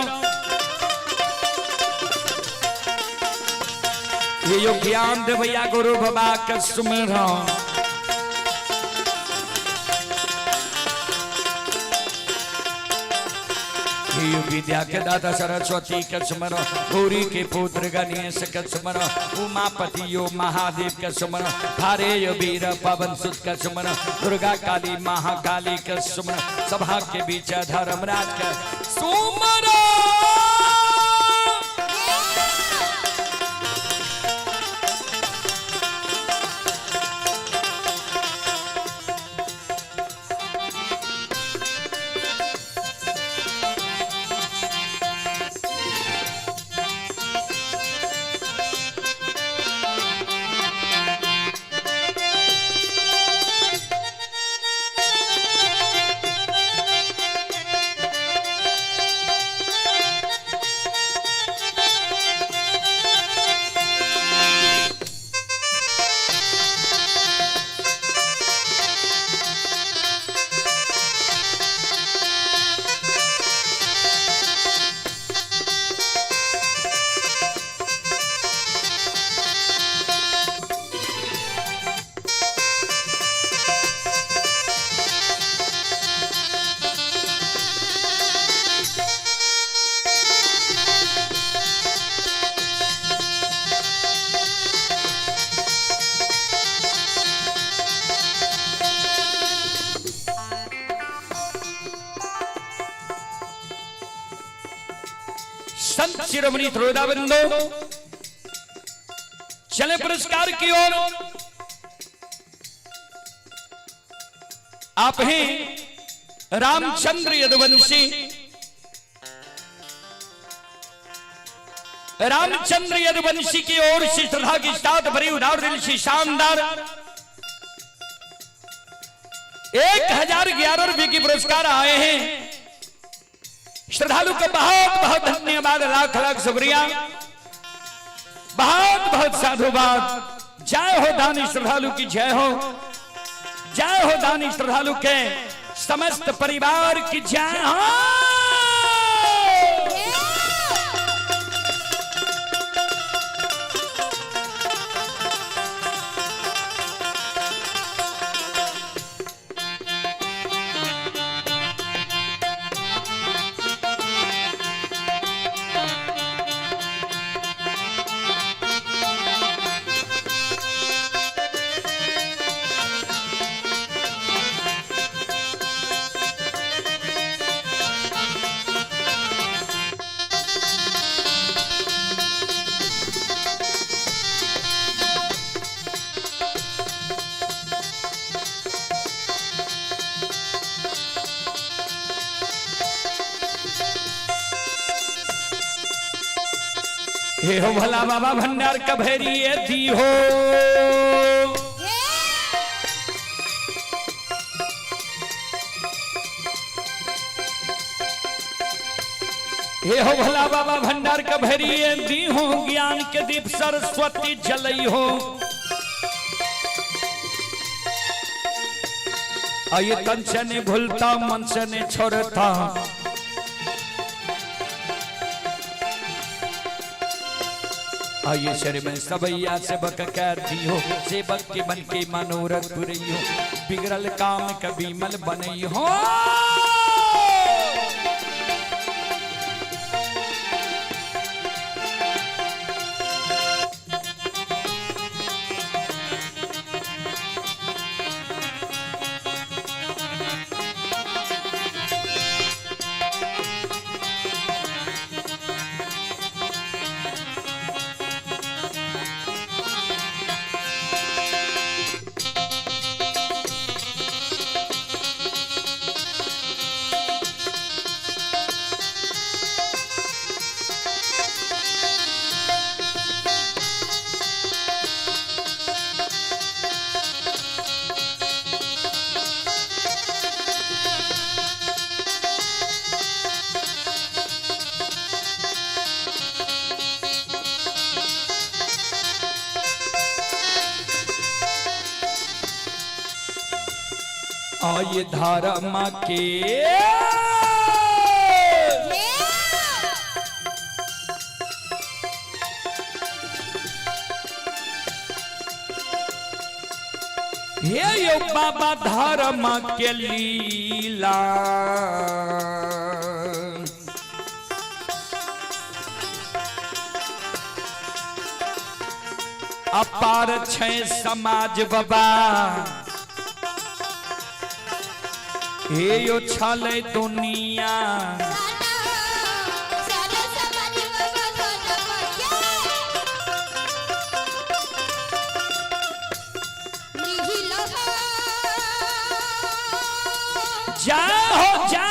हे यो ज्ञान देवैया गुरु बाबा का सुमेरा विद्या के दाता सरस्वती के स्मरो गौरी के पुत्र गणेश के स्मरो उमापति यो महादेव के स्मरो थारे यो वीर पवन सुत के स्मरो दुर्गा काली महाकाली के स्मरो सभा के बीच धर्मराज के सुमरो शिरोमणि थ्रोदाबिंदो। चले पुरस्कार की ओर। आप हैं रामचंद्र यदुवंशी। रामचंद्र यदुवंशी की ओर से श्रद्धा की साथ भरी उदार दिल से शानदार 1011 रुपए की पुरस्कार आए हैं। श्रद्धालु को बहुत बहुत धन्यवाद, लाख लाख शुक्रिया, बहुत बहुत साधुवाद। जय हो दानी श्रद्धालु की जय हो, जय हो दानी श्रद्धालु के समस्त परिवार की जय हो। हे हो भला बाबा भंडार का भैरी दी हो। हे हो भला बाबा भंडार का भैरी दी हो। ज्ञान के दीप सरस्वती जलई हो। आइए तन से ने भूलता मन से ने छोड़ता। आइए शर में सबैया सेवक कर दियो। सेवक के मन के मनोरथ पूरी हो। बिगड़ल काम कभी मल बनई हो। आइए धारा माँ के हे यो बाबा धारा माँ के लीला। अपार छे समाज बाबा। हे यो छाले दुनिया। जाओ जाओ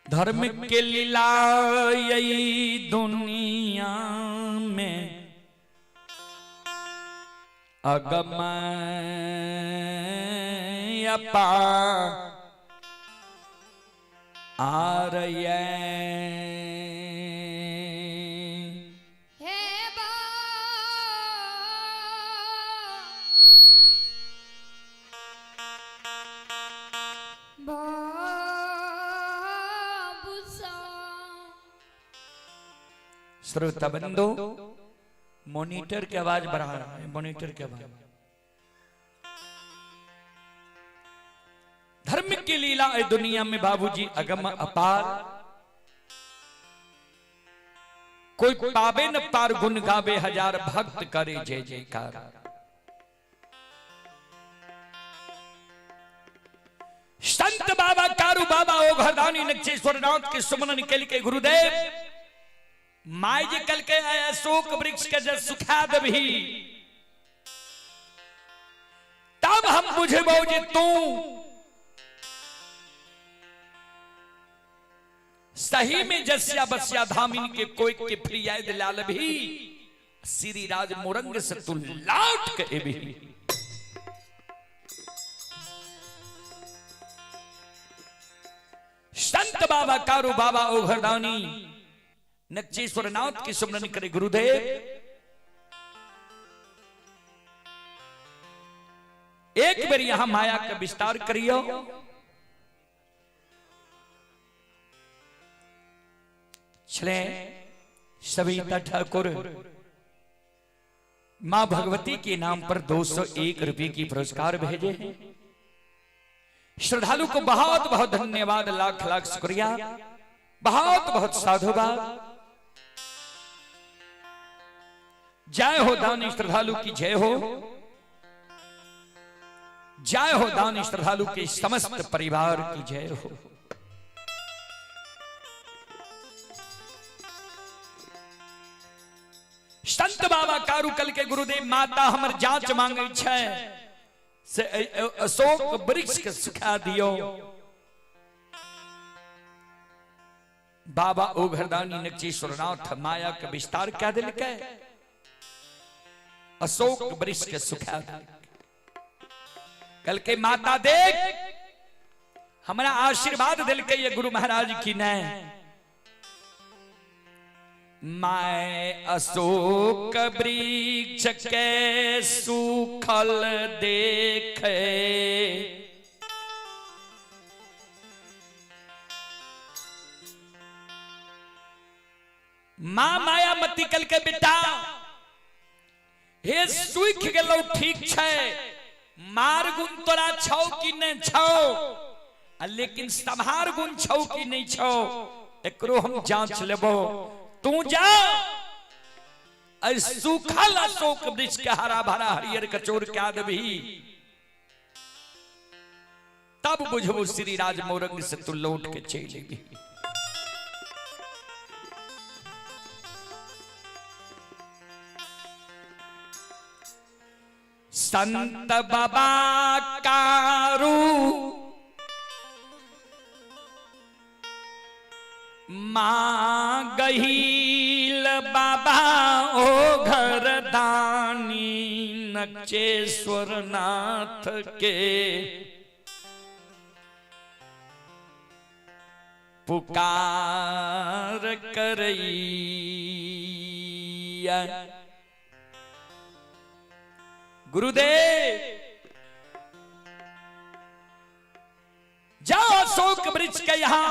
धर्म के लीला यही दुनिया में अगम आरय श्रोता बंदो, मॉनिटर की आवाज बढ़ा रहा है, मॉनिटर की आवाज। धर्म की लीला है दुनिया में बाबूजी अगम अपार, कोई पावे न पार, गुण गावे हजार, भक्त करे जय जयकार। संत बाबा कारू बाबा ओ घरदानी नक्षेश्वर नाथ के सुमन निकल के गुरुदेव माय जी कल के अशोक वृक्ष के जब सुखा दभी तब हम बुझबो जे तू सही में जस्या बस्या धामिन के कोई के फिरियाद लाल भी श्री राज मोरंग से तू लौट के भी। संत बाबा कारू बाबा ओ घरदानी नक्षेश्वर नाथ की सुमरन करे गुरुदेव। एक बार यहां माया का विस्तार करियो। चले सविता ठाकुर मां भगवती के नाम पर 201 रुपए की पुरस्कार भेजे हैं। श्रद्धालु को बहुत बहुत धन्यवाद, लाख लाख शुक्रिया, बहुत बहुत साधुवाद। जय हो दान श्रद्धालु की जय हो, जय हो दान श्रद्धालु के समस्त परिवार की जय हो। संत बाबा कारुकल के गुरुदेव माता हमर जांच मांगे छै से अशोक वृक्ष के सुखा दियो। बाबा ओ घरदानी नक्षेश्वर नाथ माया के विस्तार क्या दिल के अशोक वृक्ष के सुखा कल के माता देख हमारा आशीर्वाद दिल के ये गुरु महाराज की ने मैं अशोक वृक्ष के सुखल देखे मां माया मती कल के बेटा हे सुख गेलो ठीक छै, मार गुण तोरा छौ कि नहीं छौ, लेकिन संहार गुण छौ कि नहीं छौ एकरो हम जांच लेबो। तू जा सुखल अशोक वृक्ष के हरा भरा हरियर कचोर क्या देबी, तब बुझबो श्री राज मोरंग से तू लौट के चलेगी। संत बाबा कारू मां गहील बाबा ओ घर दानी नक्षेश्वर नाथ के पुकार करैया। गुरुदेव जाओ अशोक वृक्ष के यहां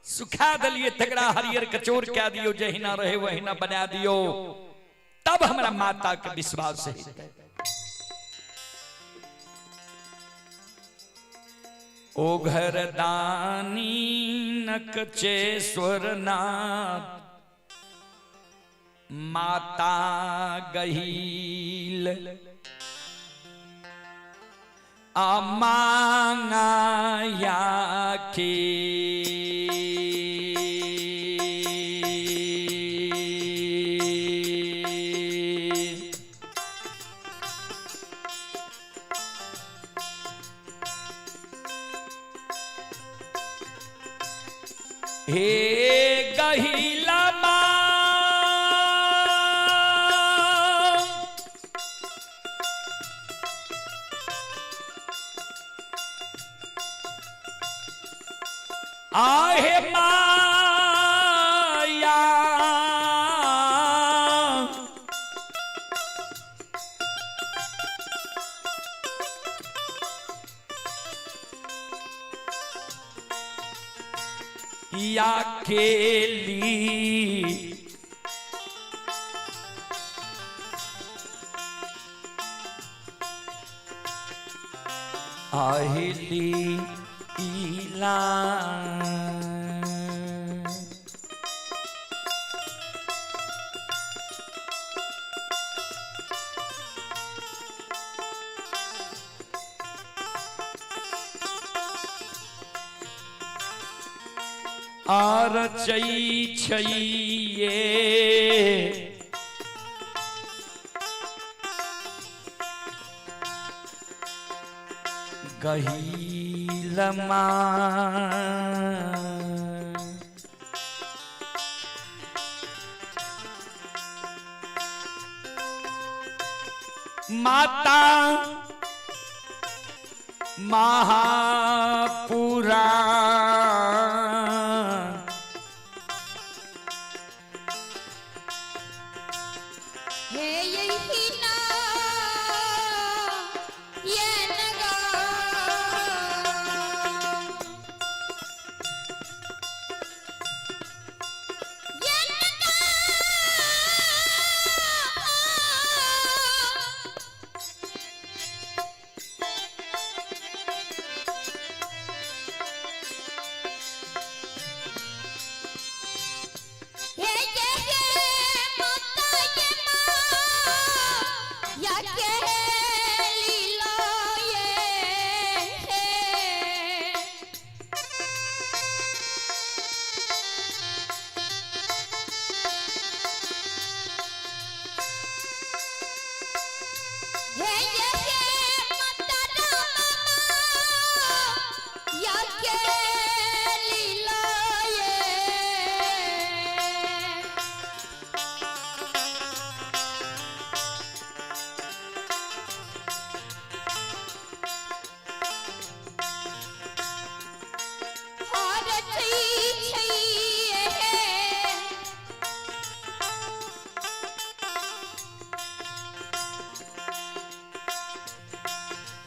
सुखा दलिए तगड़ा हरियर कचोर क्या दियो, जही ना रहे वही ना बना दियो, तब हमारा माता के विश्वास है। ओ घर दानी नक्षेश्वर नाथ माता गहील मांगाया के हे गहिला माँ आहे माया या केली आहेली इला आर चई छइये गहीलमा माता महापुरा हे यही ना ये नगा ये नगा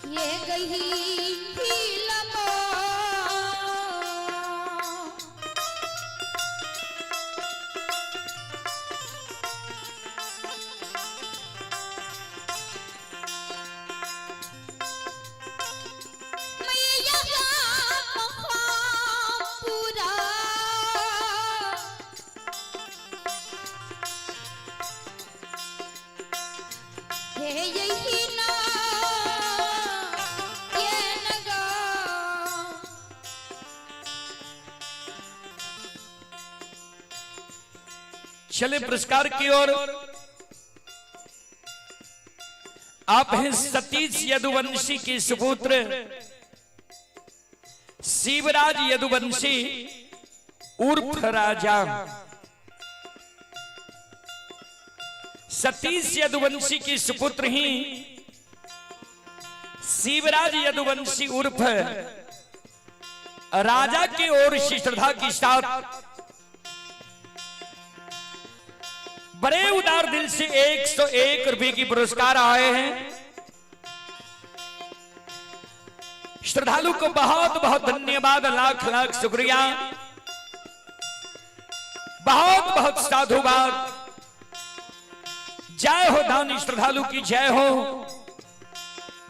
ये गही लमा मैया पूरा हे यही ना चले पुरस्कार की ओर। आप हैं सतीश यदुवंशी के सुपुत्र शिवराज यदुवंशी उर्फ राजा। सतीश यदुवंशी की सुपुत्र ही शिवराज यदुवंशी उर्फ राजा की ओर से श्रद्धा के साथ बड़े उदार दिल से 101 रुपए की पुरस्कार आए हैं। श्रद्धालु को बहुत बहुत धन्यवाद, लाख लाख शुक्रिया, बहुत बहुत साधुवाद। जय हो दानी श्रद्धालु की जय हो,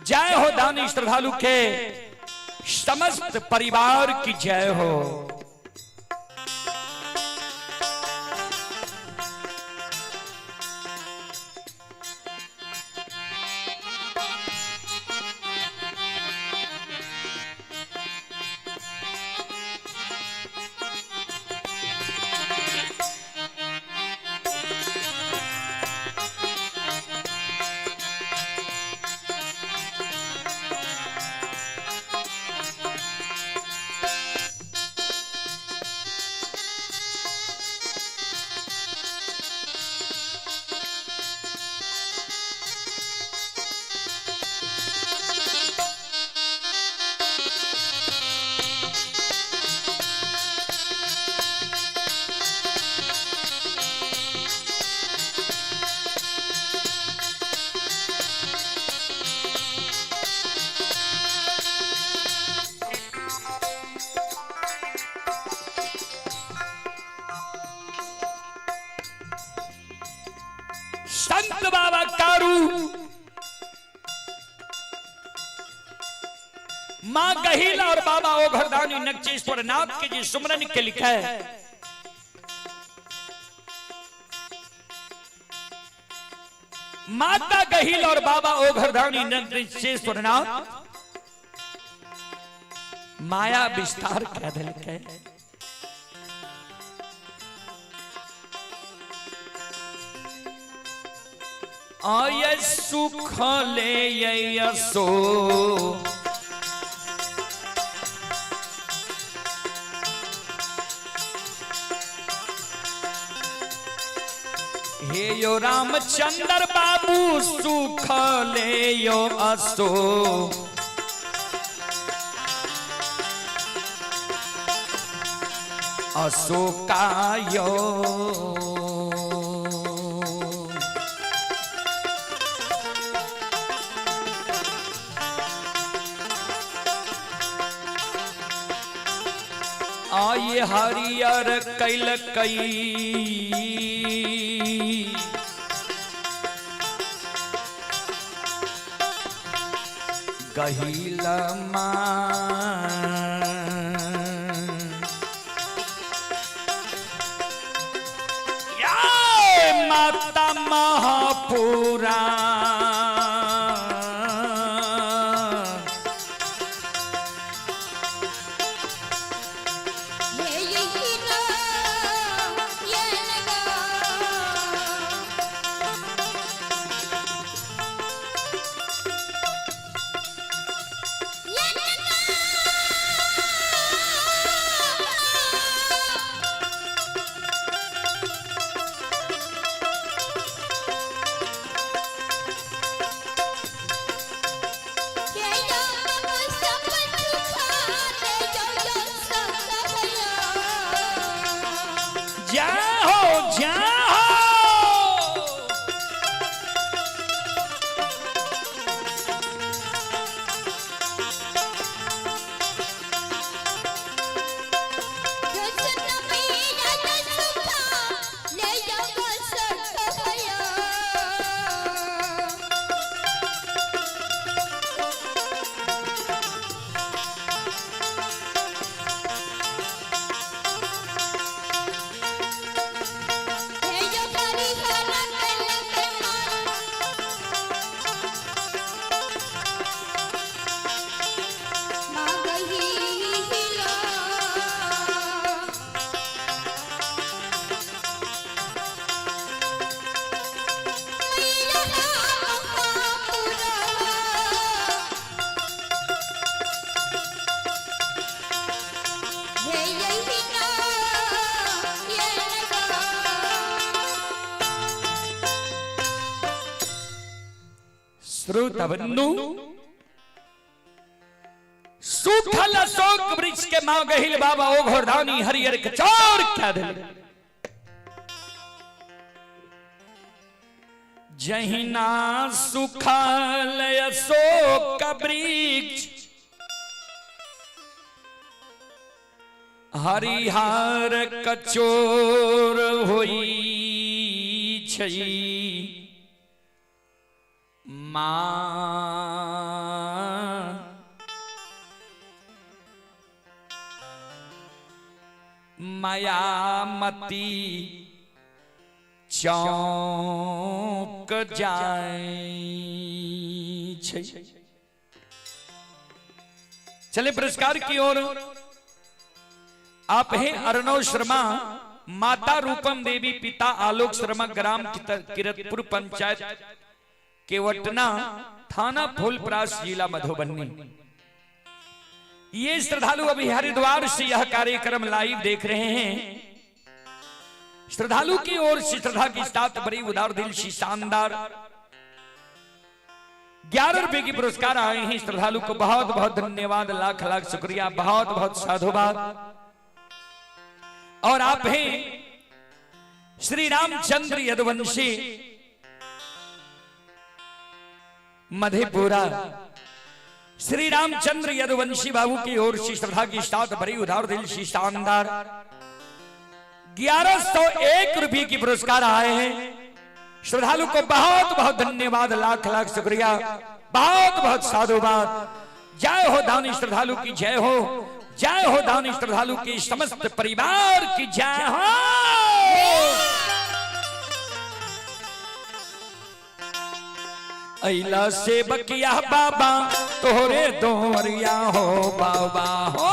जय हो दानी श्रद्धालु के समस्त परिवार की जय हो। संत बाबा कारू मां गहिला और बाबा ओघरदानी नक्षेश्वर नाथ के जी सुमरन के लिखा है। माता गहिल और बाबा ओघरदानी नक्षेश्वर नाथ माया विस्तार कह दिल के आय सुख ले यसो हे यो रामचंद्र बाबू सुख ले यो असो अशोकायो आये हरियर कैल कई गहिल माता महापुरा श्रोतबंधु सूखल अशोक वृक्ष के मां गहिल बाबा ओघरदानी हरियर कचौर क्या दिल जहिना सूखल अशोक वृक्ष हरिहर कचोर होई छई मायामती चौक जाए। चले पुरस्कार की ओर। आप हैं अर्णव शर्मा, माता रूपम देवी, पिता आलोक शर्मा, ग्राम किरतपुर, पंचायत केवटना, थाना फूलपरास, जिला मधुबनी। ये श्रद्धालु अभी हरिद्वार से यह कार्यक्रम लाइव देख रहे हैं। श्रद्धालु की ओर से श्रद्धा की साथ बड़ी उदार दिल से शानदार 11 रुपए की पुरस्कार आए हैं। श्रद्धालु को बहुत बहुत धन्यवाद, लाख लाख शुक्रिया, बहुत बहुत साधुवाद। और आप हैं श्री रामचंद्र यदुवंशी, मधेपुरा। श्री रामचंद्र यदुवंशी बाबू की ओर से श्रद्धा की साथ बड़ी उदार दिल से शानदार 1101 रुपए की पुरस्कार आए हैं। श्रद्धालु को बहुत बहुत धन्यवाद, लाख लाख शुक्रिया, बहुत बहुत साधुवाद। जय हो दानी श्रद्धालु की जय हो, जय हो दानी श्रद्धालु की समस्त परिवार की जय हो। अइला से बकिया बाबा तोहरे दोरिया हो बाबा हो।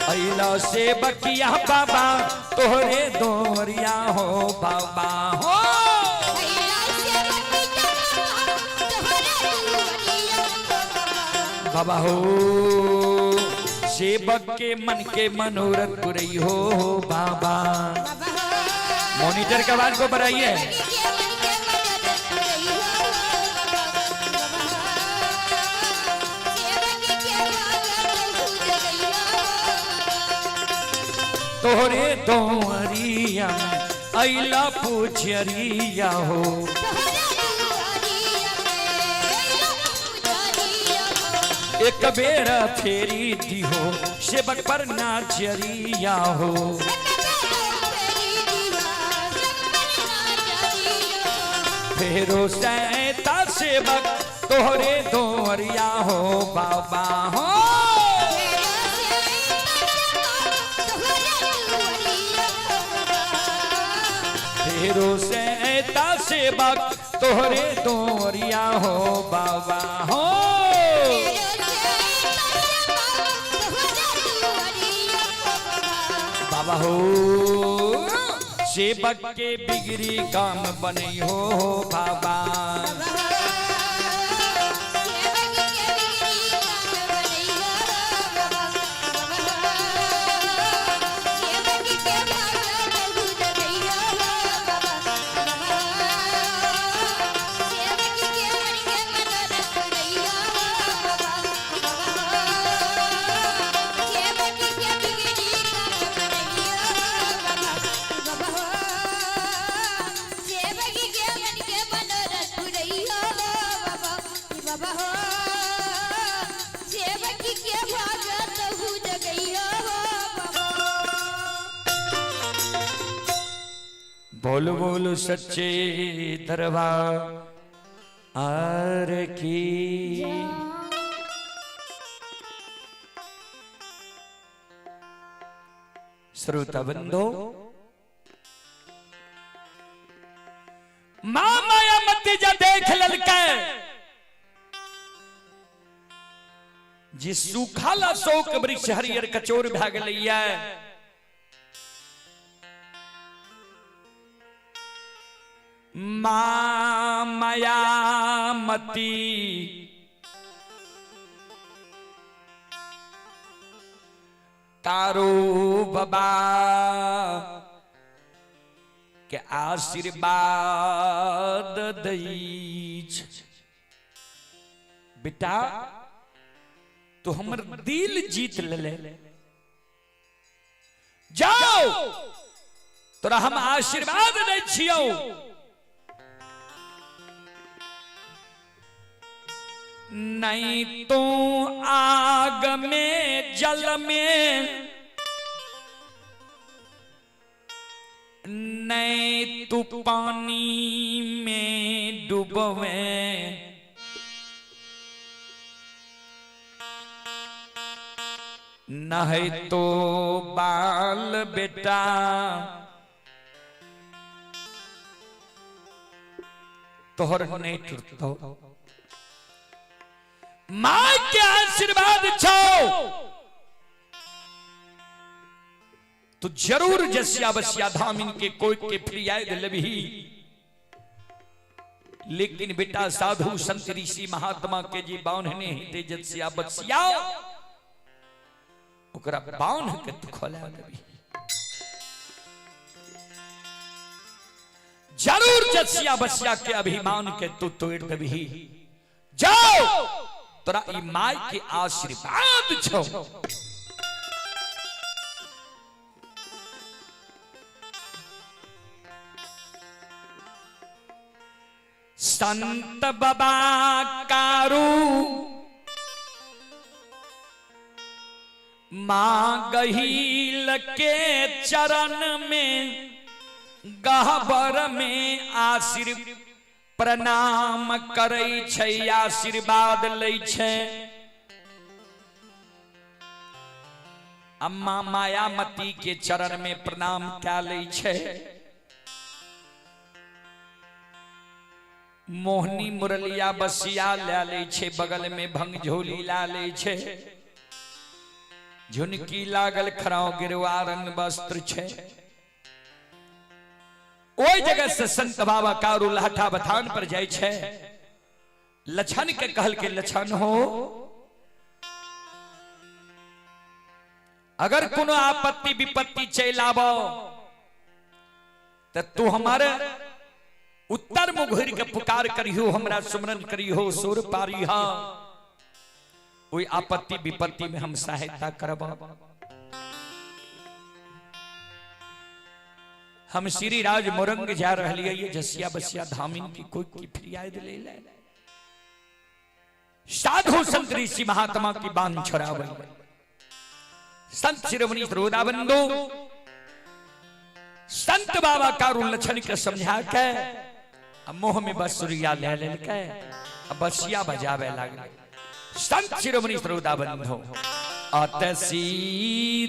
अइला से बकिया बाबा तोहरे दोरिया हो बाबा हो। बाबा हो सेवक के मन के मनोरथ पुरई हो बाबा। मॉनिटर के आवाज को बढ़ाइए। तोहरे दोरिया अइला पूछरिया हो। एक बेर फेरी दी हो सेवक पर नाचरिया हो। फेरो सैता सेवक तोहरे दोरिया हो बाबा हो। फेरो सैता सेवक तोहरे दोरिया हो बाबा हो। बाबा हो सेवक के बिगड़ी काम बनी हो बाबा। बोल बोल सच्चे दरबार की। श्रोता बंधो मां माया मती जा देख ललके जिस सूखाला शोक वृक्ष हरियर कचोर भाग लैया। मां माया मती तारो बाबा के आशीर्वाद दईछ। बेटा तो हमर दिल जीत ले, जाओ तोरा हम आशीर्वाद दै छियौ। नहीं तो आग में जल में, नहीं तू पानी में डूबवे। नहीं तो बाल बेटा तोहर नहीं टूटतो। मां के आशीर्वाद छो तो जरूर जसिया बसिया धाम इनके कोई के प्रियाद लबही। लेकिन बेटा साधु संत ऋषि महात्मा के जी बाउन्हने ही तेजस्या बसिया ओकरा बाउन्ह के तू खोला लबही। जरूर जसिया बसिया के अभिमान के तू तोड़ दबही। जाओ तोरा ई माई के आशीर्वाद छो। संत बाबा कारू माँ गहील के चरण में गहबर में आशीर्वाद प्रणाम करै छै, आशीर्वाद लै छै। अम्मा मायामती के चरण में प्रणाम क्या लै छै। मोहनी मुरलिया बसिया ला लै छै, बगल में भंगझोली ला लै छै। झुनकी लागल खराव गिरवा रंग वस्त्र छै। ओई जगह से संत बाबा कारू लहठा बथान पर जाय छै। लछन के कहल के लछन हो, अगर कोनो आपत्ति विपत्ति चल आवो तो तू हमारे उत्तर मुँह घुर के पुकार करियो, हमरा सुमरन करियो, सुर पारिहा। कोई आपत्ति विपत्ति में हम सहायता करब। हम श्री राज मोरंग जा रही है, जसिया बसिया धामिन की कोई की फिरियाद ले ले। साधु संत ऋषि महात्मा की बांध छोड़ावे। संत शिरोमणि सरोदाबंदो संत बाबा कारू लक्षण के समझा के मोह में बसुरिया ले ले के बसिया बजावे लगे। संत शिरोमणि सरोदाबंदो अतसीरिये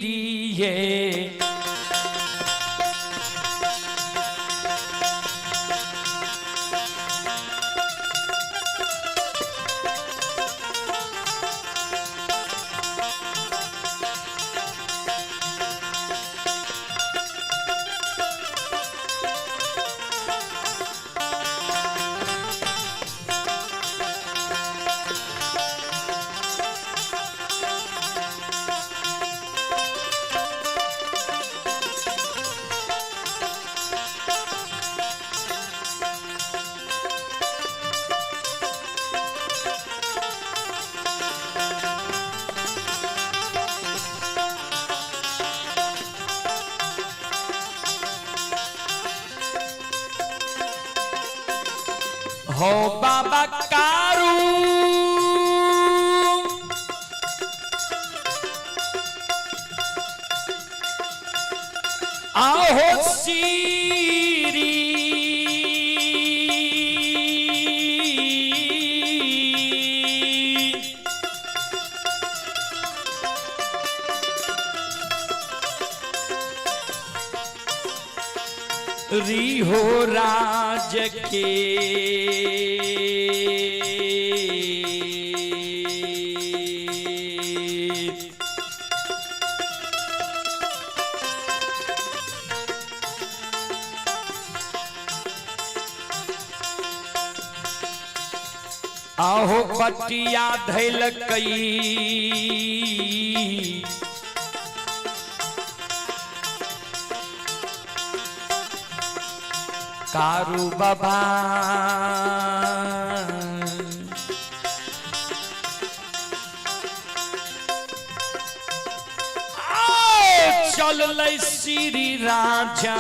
हो बाबा कारू आहो सीरी री हो राज के आहो पटिया धैल कई कारू बाबा चल लै श्री राजा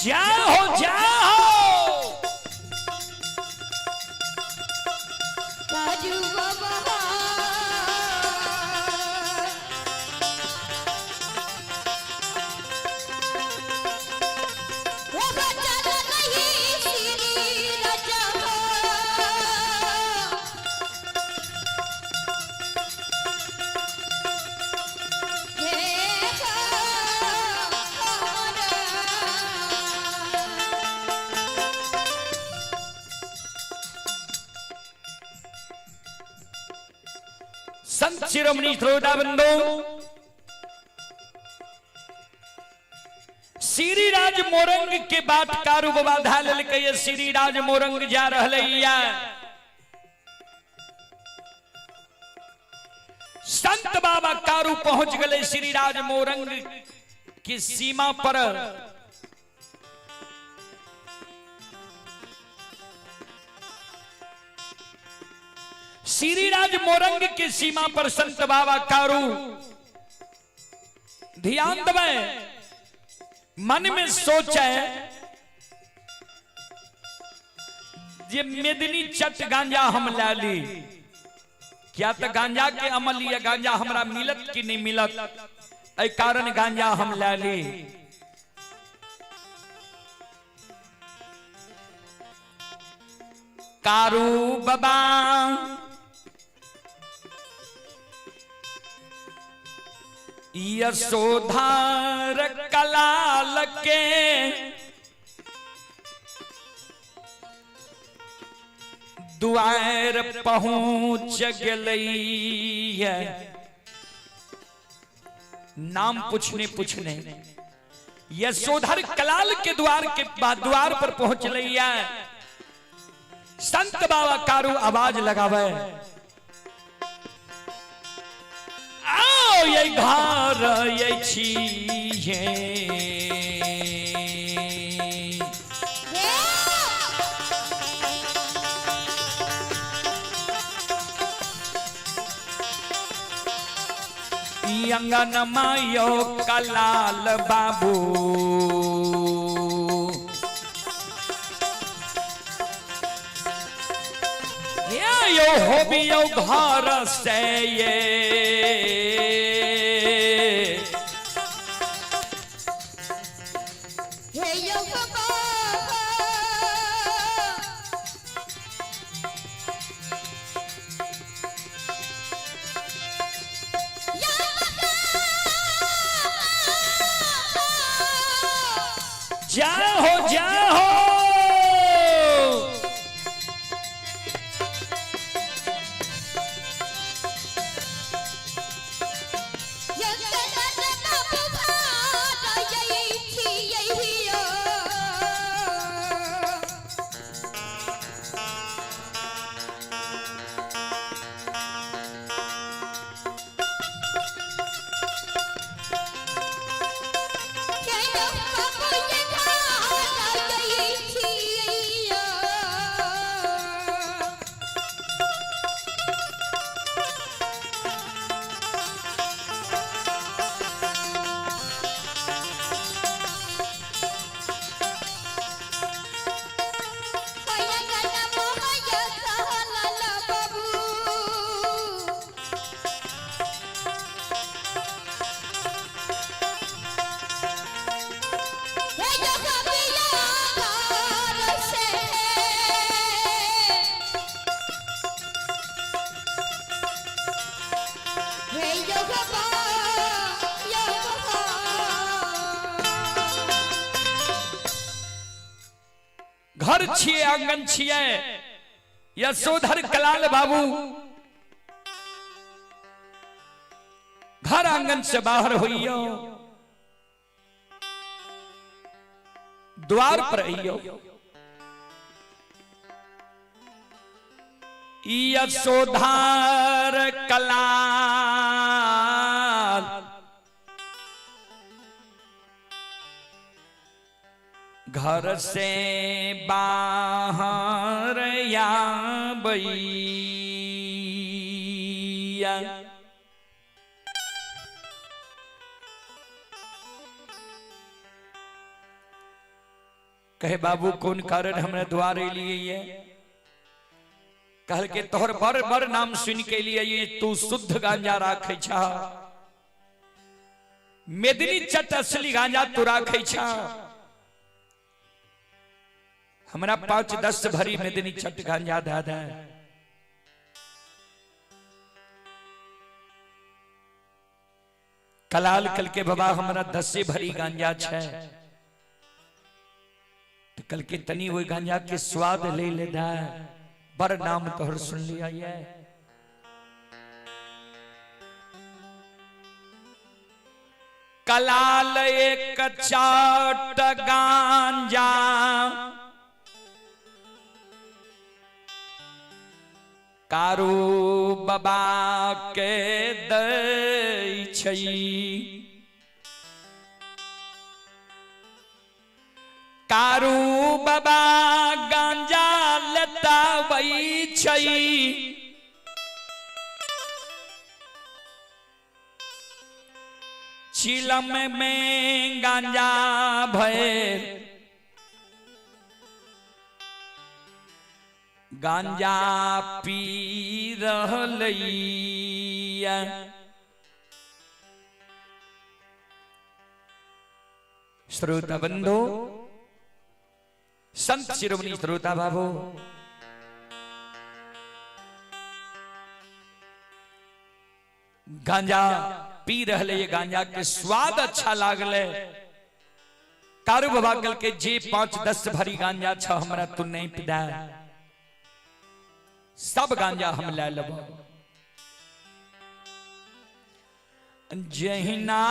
जाओ जाओ काजू बाबा वो बचल नहीं श्री राजा संत शिरोमणि श्रोता बंधु, श्री राज मोरंग के बात कारू बाबा धाल के श्री राज मोरंग जा रहा। संत बाबा कारू पहुंच गए श्री राज मोरंग की सीमा पर। श्री राज मोरंग की सीमा पर संत बाबा कारू ध्यान दबे, मन में सोचे ये मेदिनी चट गांजा हम ला ली, क्या तो गांजा के अमल या गांजा हमरा मिलत कि नहीं मिलत, ऐ कारण गांजा हम ला ली। कारू बाबा यशोधार कलाल के द्वार पहुंच गई। नाम पूछने यशोधर कलाल के द्वार के बाद द्वार पर पहुंच लिया। संत बाबा कारू आवाज लगावे, आओ ये घर ये छिए। अंगन मायो कलाल बाबू, यो हो भी यो घर से ये जाओ जाओ। घर छिए आंगन छिए यशोधर कलाल बाबू घर आंगन से बाहर होइयो, द्वार पर आइयो। यशोधर कलाल घर से बाहर या बैया। कहे बाबू कौन कारण हमने द्वार लिए ये? कहल के तोहर बर बर नाम सुन के लिए ये तू शुद्ध गांजा राखे छा, मेदिनी चट असली गांजा तू राखे छा। हमरा 5-10 भरी मेदिनी चट गांजा दादा। कलाल कल के बाबा हमरा 10 भरी गांजा छे, तो कल के तनी वो गांजा के स्वाद ले लेदा। बर नाम तोहर सुन लिया ये कलाल एक चाट गांजा कारू बाबा के दै छै कारू बाबा गांजा लताबै छै चिलम में गांजा भैर गांजा पी रहलैया श्रोता बंधु संत शिरोमणि श्रोता बाबू गांजा पी रहले ये गांजा के स्वाद अच्छा लागले कारू बाबा कल के जे 5-10 भरी गांजा छ हमरा तू नहीं पिदा सब गांजा हम ले लेबो जहिना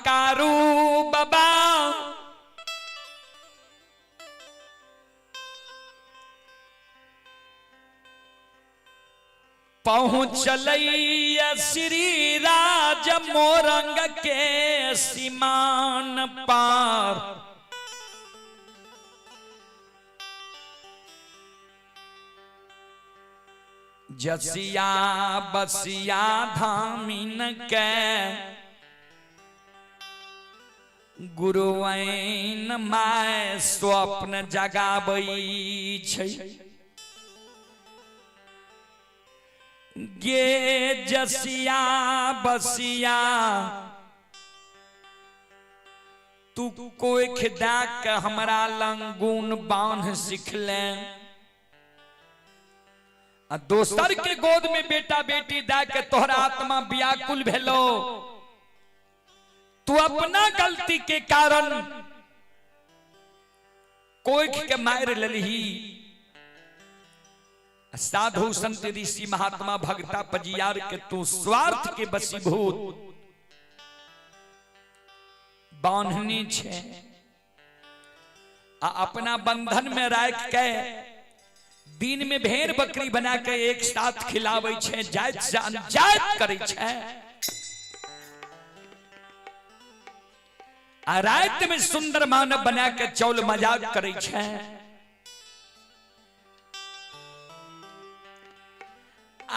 कारू बाबा पहुँचलैया श्री राज मोरंग के सीमान पार जसिया बसिया धामिन के गुरुआइन माय स्वप्न जगाबै छै गे जसिया बसिया तू कोई खिदा के हमरा लंगून बांध सिखले दोसर के गोद में बेटा बेटी दा के तोहरा आत्मा व्याकुल भेलो तू अपना गलती के कारण कोई के मार लेलही साधु संत ऋषि महात्मा भक्ता पजियार के तू स्वार्थ के बसीभूत बांधनी छे अपना बंधन में राख के दिन में भेड़ बकरी बना के एक साथ खिलावे छे जायज से अनजायज करे छे आ रात में सुंदर मानव बना के चौल मजाक करे छे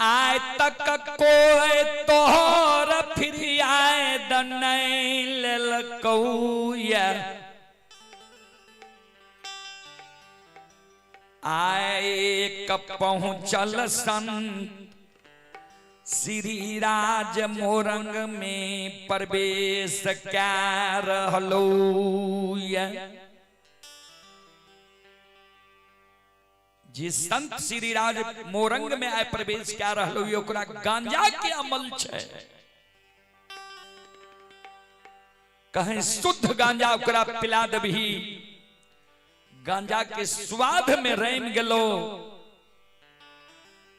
आय तक कोई तोहर फिर आए दनैलकौया आए कब पहुँचल संत श्री राज मोरंग में प्रवेश क्या रहलौया जी संत श्री राज मोरंग में आए प्रवेश क्या रहलो ओकरा गांजा के अमल छे कहीं शुद्ध गांजा ओकरा पिला देबही गांजा के स्वाद में रैम गेलो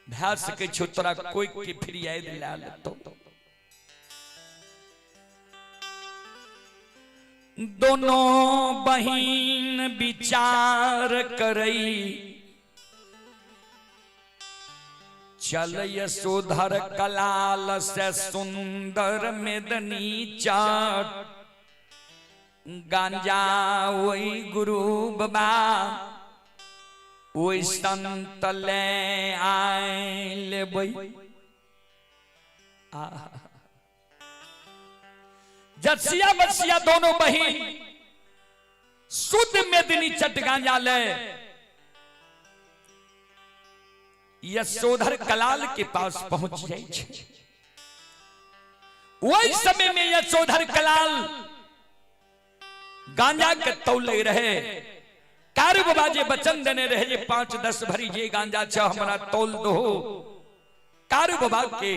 भा सके छो तोरा कोई के फिर याद ला लेतो दोनों बहिन विचार करई चल यशोधर कलाल से सुंदर मेदनी चाट गांजा वही गुरु बाबा वही संत ले आए ले बई जसिया बसिया दोनों बहिन शुद्ध मेदनी चट गांजा ले यशोधर कलाल के पास पहुंच जाए वही समय में यशोधर कलाल गांजा के तौले रहे कारू बाबा जे वचन देने रहे जे 5-10 भरी जे गांजा छ हमरा तौल दो कारू बाबा के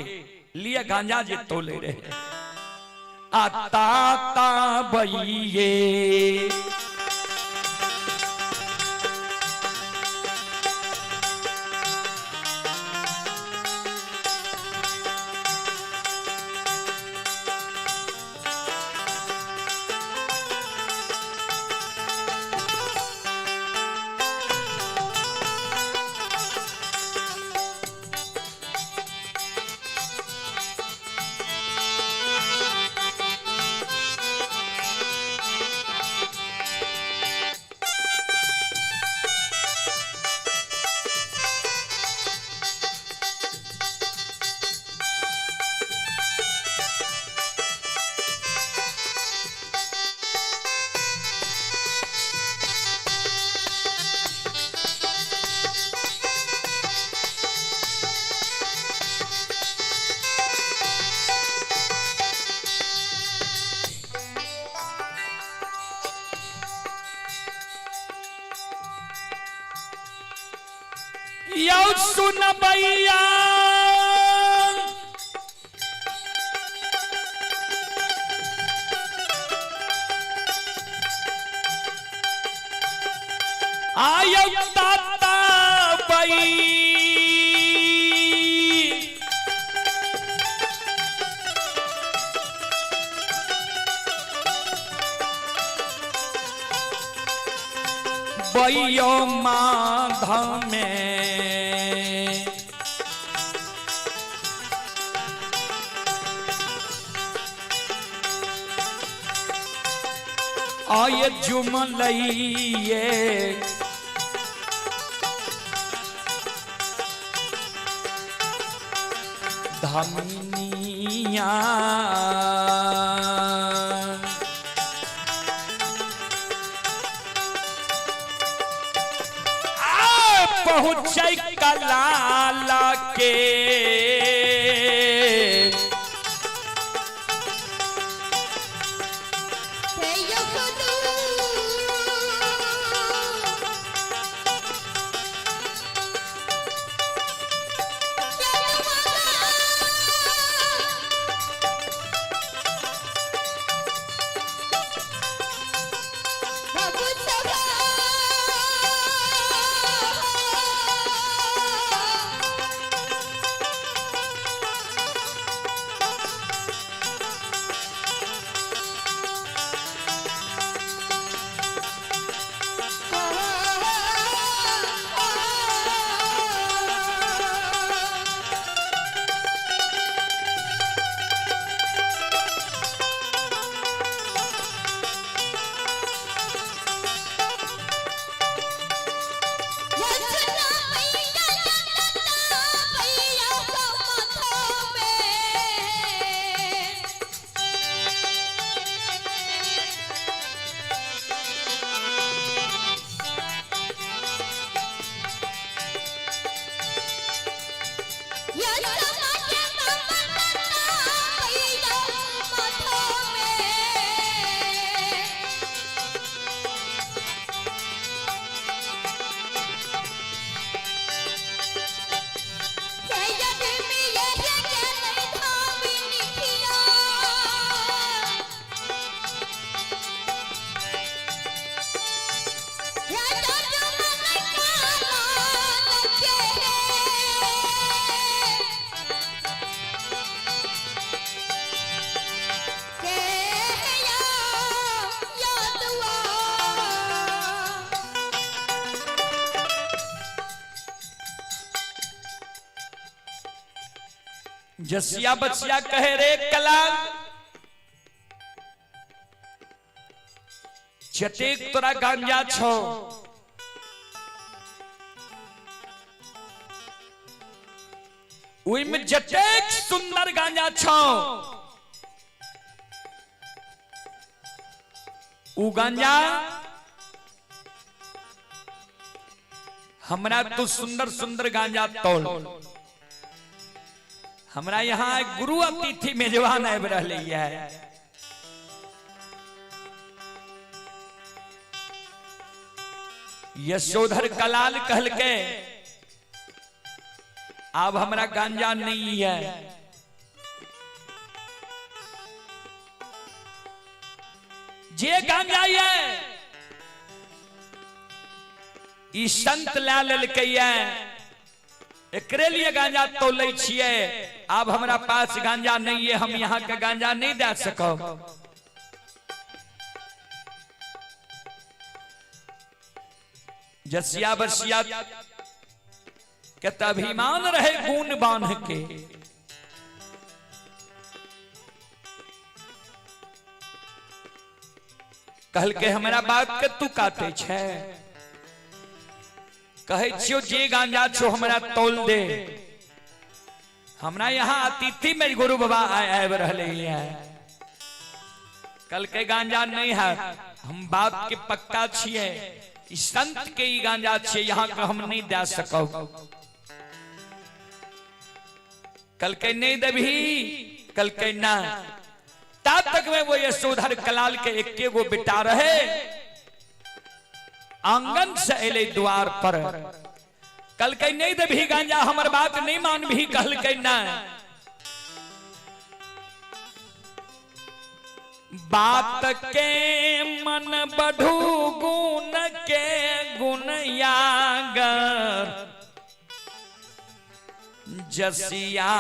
लिए गांजा जे तौले रहे आता ता बइये यो सुन भैया आयो ताता बई बइयो माध में आये जुमलइये धमिनिया पहुँचे कलाला के जसिया बचिया कहे रे कलाल जतेक तोरा गांजा छो ओई में जतेक सुंदर गांजा छो उ गांजा हमरा तो सुंदर सुंदर गांजा तोल हमरा यहाँ एक गुरु अतिथि मेजबान आबि रहले है यशोधर कलाल कहल के अब हमरा गांजा नहीं है जे गांजा है ई संत ला लेलकै एकरे लिए गांजा तोलै छियै अब हमरा पास गांजा नहीं है हम यहाँ का गांजा नहीं दे सकब जसिया बसिया के अभिमान रहे गुण बांध के कहल के हमरा बात के तू काटे छे कहे छियो जे गांजा छो हमरा तोल दे हमरा यहाँ अतिथि में गुरु बाबा आए रहले हैं कल के गांजा नहीं है हम बात के पक्का छिए संत के ही गांजा छिए यहाँ का हम नहीं दे सकब कल के नहीं देभी कल के ना तब तक में वो यशोधर कलाल के एक्के गो बेटा रहे आंगन से अले द्वार पर कल कहीं नहीं दे भी गांजा हमर बात नहीं मान भी कहल कहीं ना बात के मन बढ़ू गुण के गुण यागर जसिया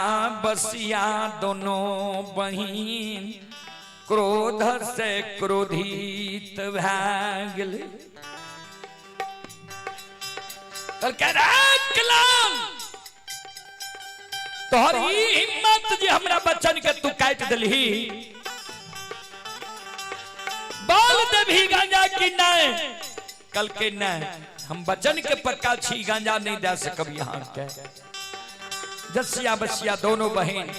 बसिया दोनों बहिन क्रोध से क्रोधित भए गेलै कल कह रहा कलाम तोहर ई हिम्मत जे हमरा बच्चन के तू काट देलही बाल दे भी गांजा की नहीं कल के नहीं हम बच्चन के पक्का छी गांजा नहीं दे सकब यहाँ के जसिया बसिया दोनों बहन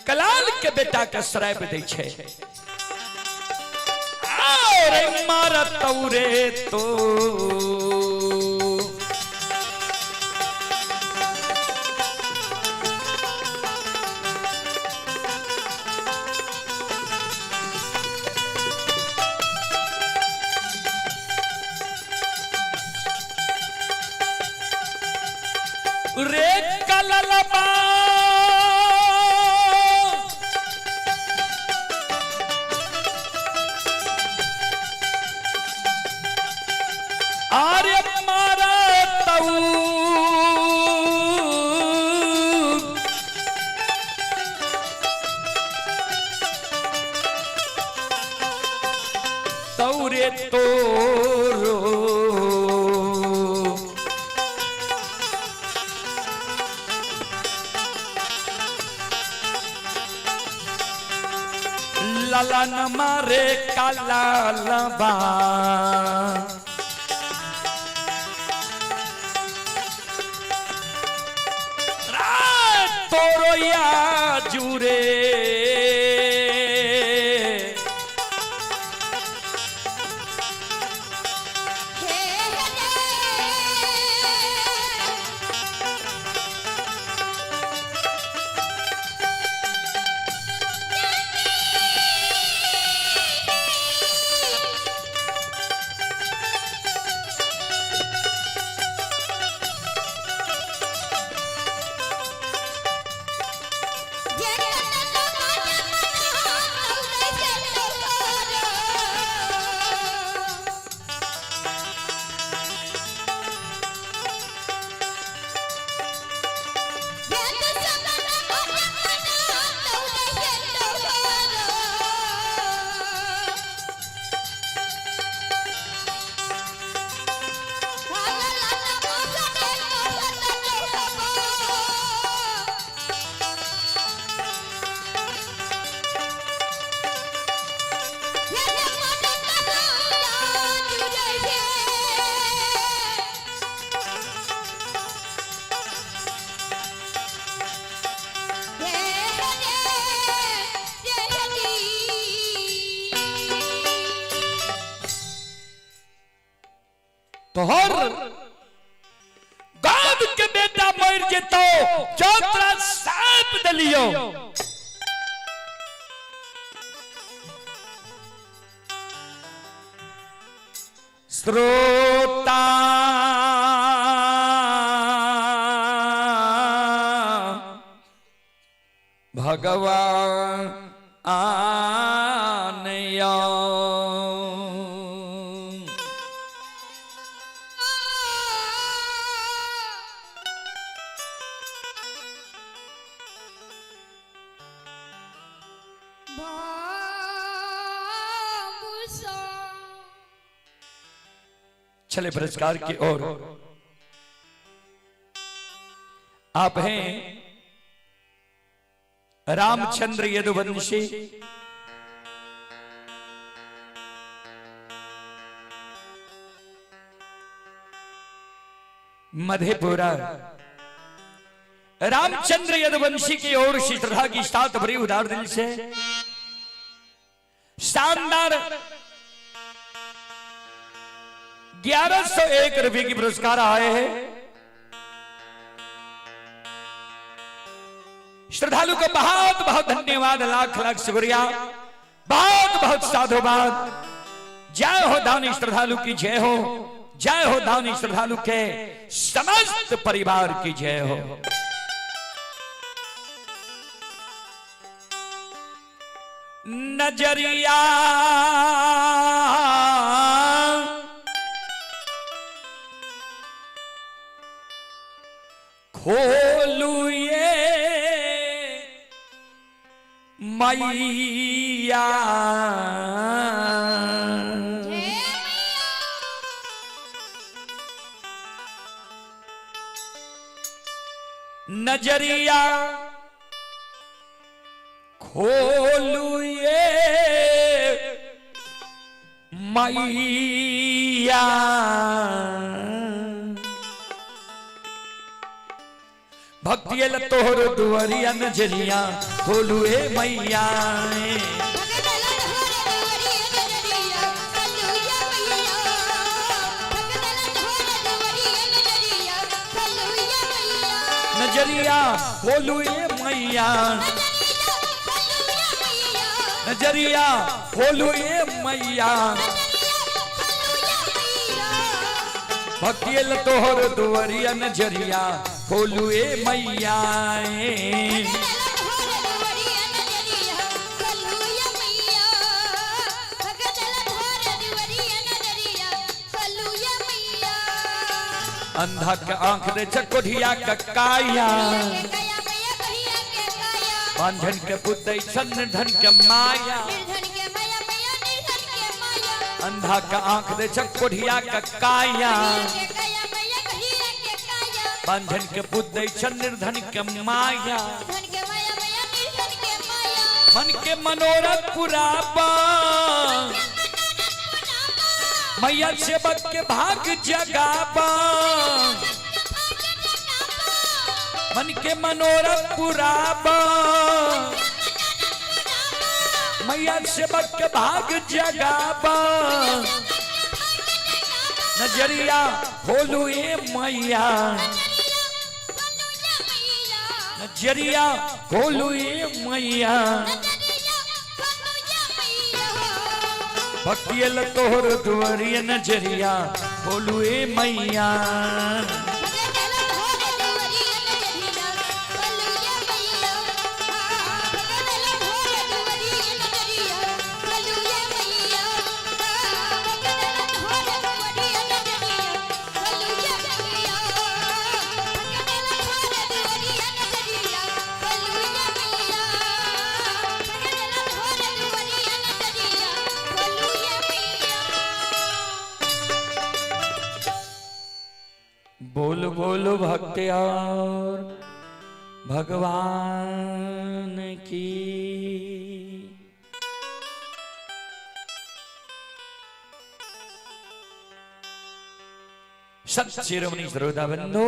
कलाल के बेटा के श्राप दे छे और मारा तौरे तो रे कललबा आरे मारा तऊ तौरे तोरो ललन मारे काला लबा तोरो या जुरे तोहर गाद के बेटा मर जेतो चौतरा साप दलियो श्रोता भगवान आनया चले पुरस्कार की ओर आप हैं रामचंद्र यदुवंशी मधेपुरा रामचंद्र यदुवंशी की ओर से श्रद्धा की साथ भरी उदार दिल से शानदार 1101 रुपए की पुरस्कार आए हैं। श्रद्धालु को बहुत बहुत धन्यवाद, लाख लाख शुक्रिया, बहुत बहुत साधुवाद। जय हो दानी श्रद्धालु की, जय हो दानी श्रद्धालु के। समस्त परिवार की जय हो। नजरिया खोलू ये मैया, नजरिया खोलू ये मैया, भक्ति तोहर दुआरिया नजरिया खोलू ए मैया, नजरिया खोलू ए मैया, नजरिया खोलू ए मैया, भक्ति तोहर दुआरिया नजरिया खोलू ए मैया, अंधा के आंख दे चकोढ़िया ककाया, बांधन के पुत निर्धन के माया, अंधा का आंख दे चकोढ़िया ककाया, बांधन के पुत निर्धन के माया, मन के मनोरथ पुराबा, मैया सेवक के भाग जगाबा, मन के मनोरथ पुराबा, मैया सेवक के भाग जगाबा, नजरिया खोलू ए मैया, नजरिया खोलू ए मैया, भक्ति तोहर दुआरिया नजरिया खोलू ए मैया, बोल बोल भक्ति और भगवान की। सत शिरोमणि श्रोता बंधु,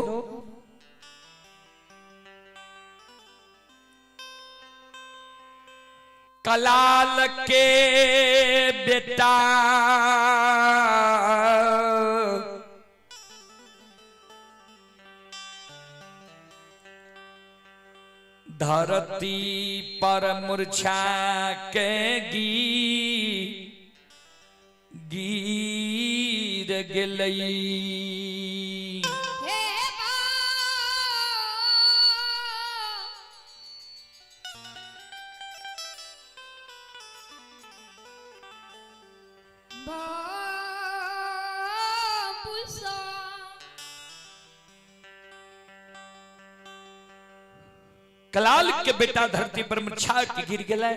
कलाल के बेटा धरती पर मूर्छा के गिर गेलई, कलाल के बेटा धरती पर मूर्छा के गिर गेलै,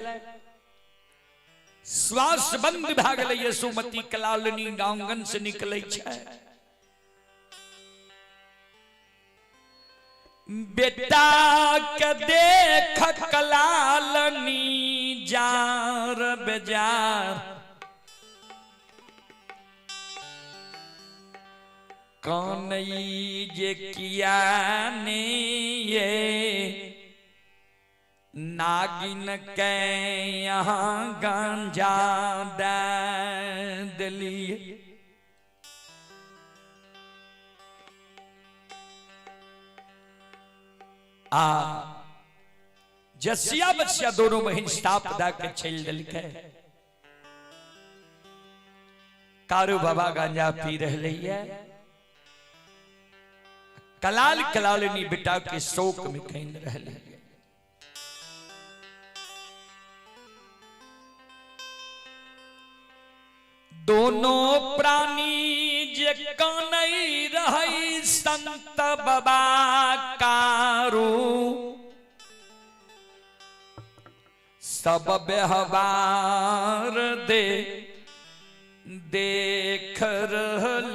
श्वास बंद भए गेलै, यशोमती कलालनी आंगन से निकलै छै। बेटा के देख कलालनी जार बेजार, कानई जे किया ने ये नागिन के यहाँ गांजा दे दिलिए, जसिया बसिया दोनों बहन साप दा के चल दिलके। कारू बाबा गांजा पी रहे है, कलाल कलालिनी बेटा के शोक में कहीं रह ले। दोनों प्राणी जे कनई रही संत बाबा कारू, सब व्यवहार देख रहलैया।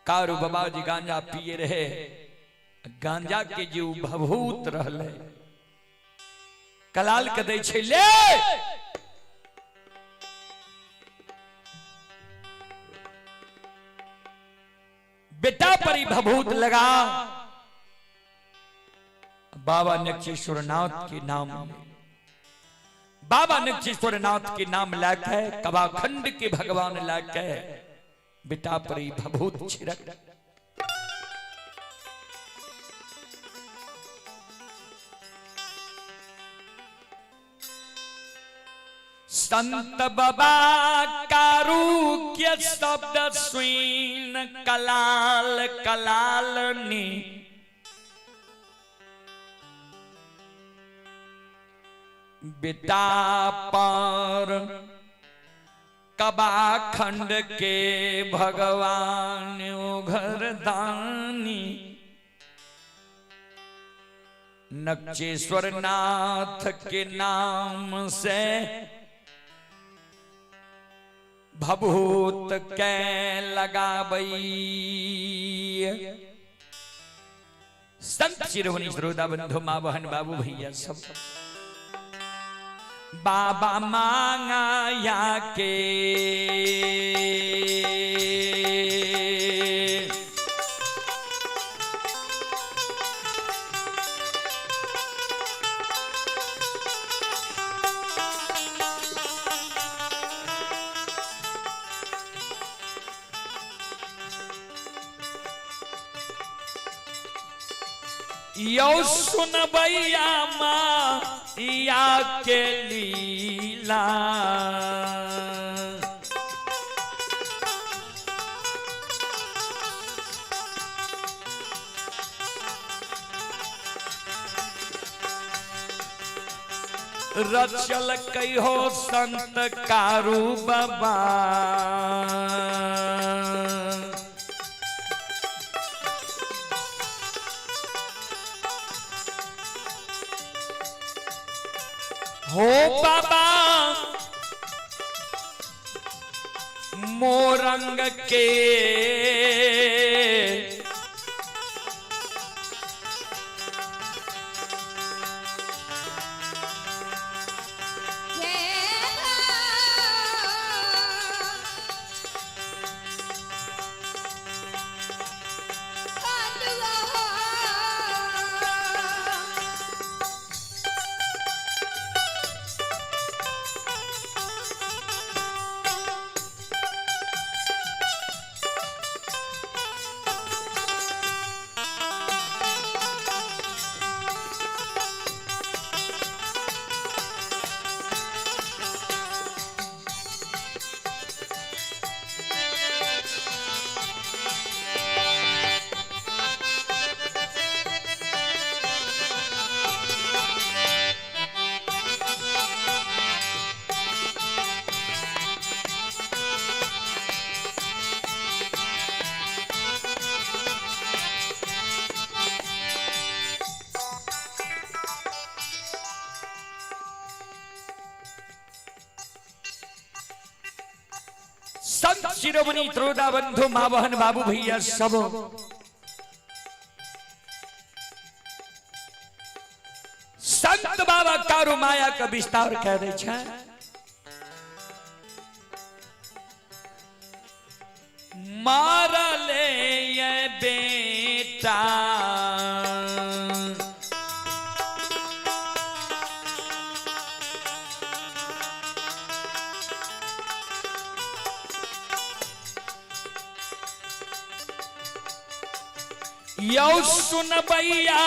कारू बाबा जी गांजा पिए रहे, गांजा के जीव भभूत रहले। कलाल के दै छै ले, बेटा परी भभूत लगा। बाबा नक्षेश्वर नाथ के नाम, बाबा नक्षेश्वर नाथ के नाम लाके कबाखंड के भगवान लाके बेटा परी भभूत छिड़क। संत बाबा कारू के शब्द सुन कलाल कलालनी, बेटा पर कबाखंड के भगवान घरदानी, नक्षेश्वर नाथ के नाम से भभूत के लगाबई। संत शिरोमणि श्रोता बंधु मां बहन बाबू भैया सब बाबा मांगाया के यो सुन भैया माँ या के लीला, रचल कई हो संत कारू बाबा, हो बाबा मोरंग के संत शिरोमणि श्रोता बंधु मां बहन बाबू भैया सब संत बाबा कारू माया का विस्तार कह दे छै। मारले ये बेटा यो सुन भैया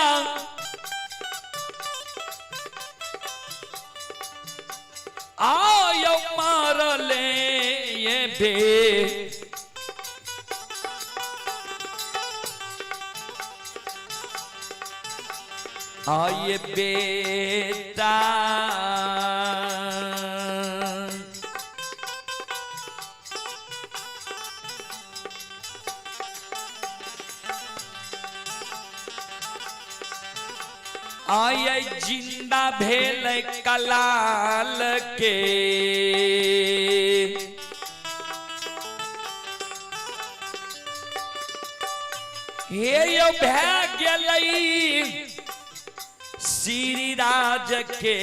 आयो मारले ये बे आये बेटा आये जिंदा भेल कलाल के हे यो भै गेलई श्री राज के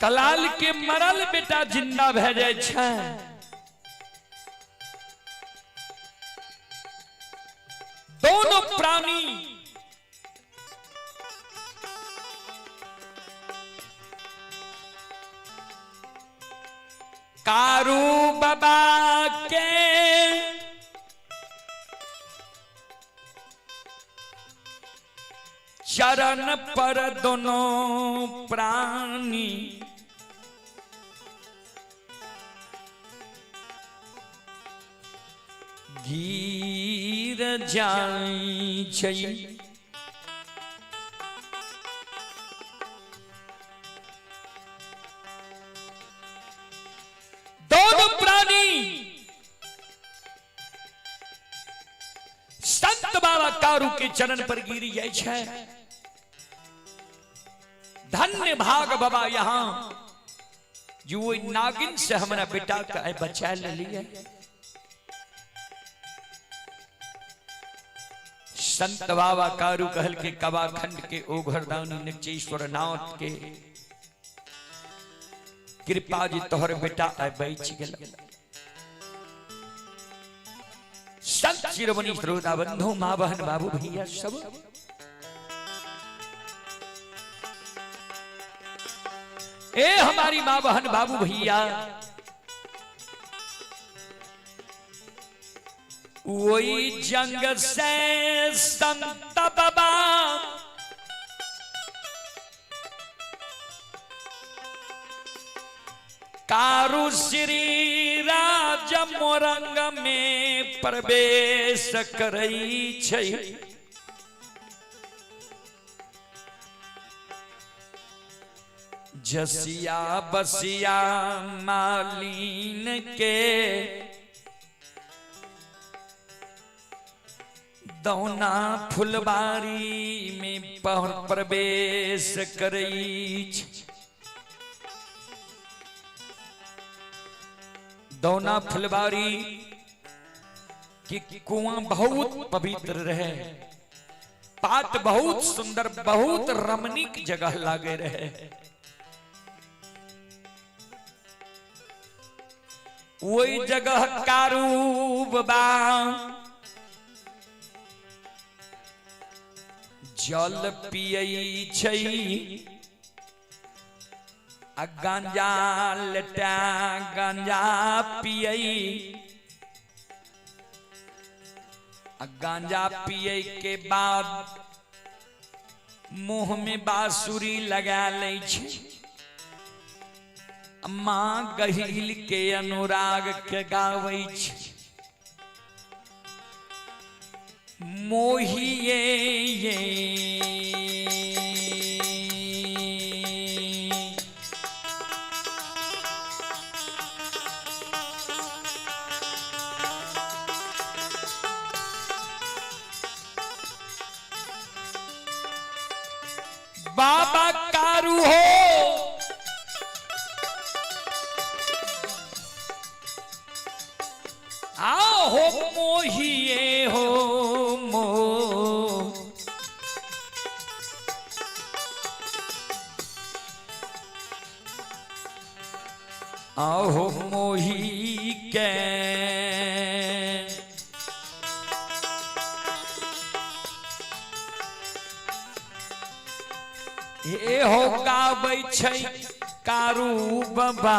कलाल के मरल बेटा जिंदा भे जाय छै दोनों प्राणी कारू बाबा के चरण पर दोनों प्राणी गिर जाई छै दोनों प्राणी संत बाबा कारू के चरण पर गिर जाय छै धन्य भाग बाबा यहाँ जो नागिन से हमारा बेटा का बचा ले लिया संत बाबा कारू कहल के कबाखंड के ओघरदानी निचेश्वर नाथ के कृपा जी तोहर बेटा बच गेल संत शिरोमणि श्रोता बंधु मां बहन बाबू भैया सब ए हमारी मां बहन बाबू भैया वही जंग से संत बाबा कारू श्री राज मोरंग में प्रवेश करई छै जसिया बसिया मालिन के दौना फुलबारी में प्रवेश करई दौना फुलबारी की कुआं बहुत पवित्र रहे पात बहुत सुंदर बहुत रमणीक जगह लागे रहे वही जगह कारू बाबा जल पियई छै गांजा लटा गांजा पियई गांजा पिए के बाद मुंह में बांसुरी लगा ले माँ गहिल के अनुराग के गावे मोहिए ये बाबा कारू हो आओ हो मोहिए हो मो आओ हो मोही के हे हो गाबै छै कारू बाबा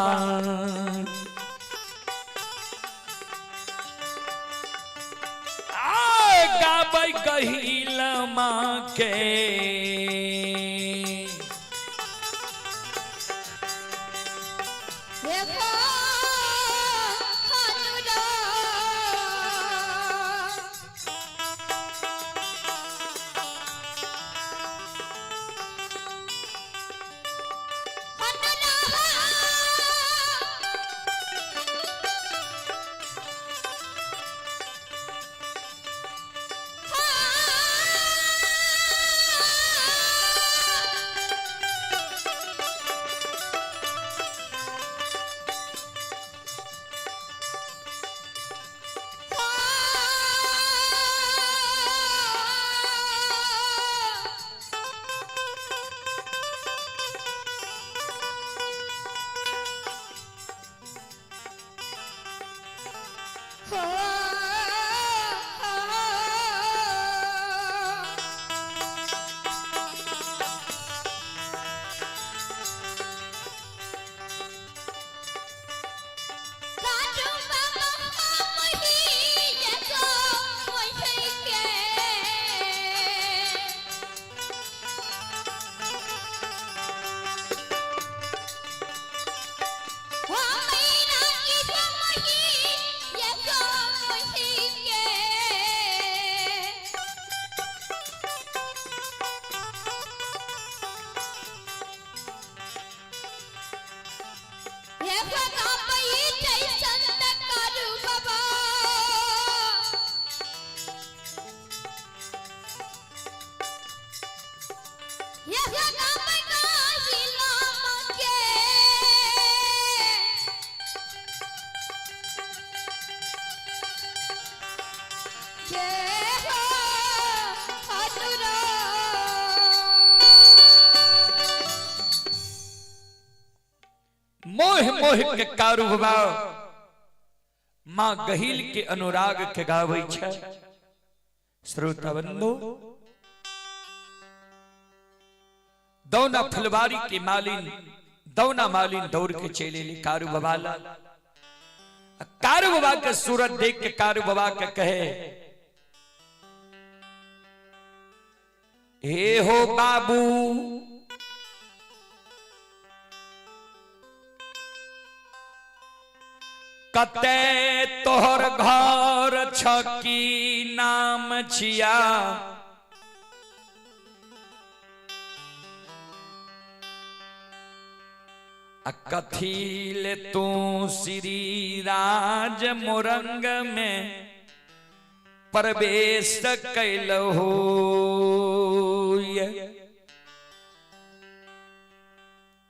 गाबै गहिल माँ के देखो मोह मोह के कारू बाबा माँ गहिल के अनुराग के गावे छै श्रोता बंधु दौना फुलवारी के मालिन दौना मालिन दौड़ के चले ली कारू बाबा ला कारू बाबा के सूरत देख के कारू बाबा के कहे हे हो बाबू कते तोहर घर छकी नाम छिया कथील तू श्री राज मोरंग में प्रवेश कैलहो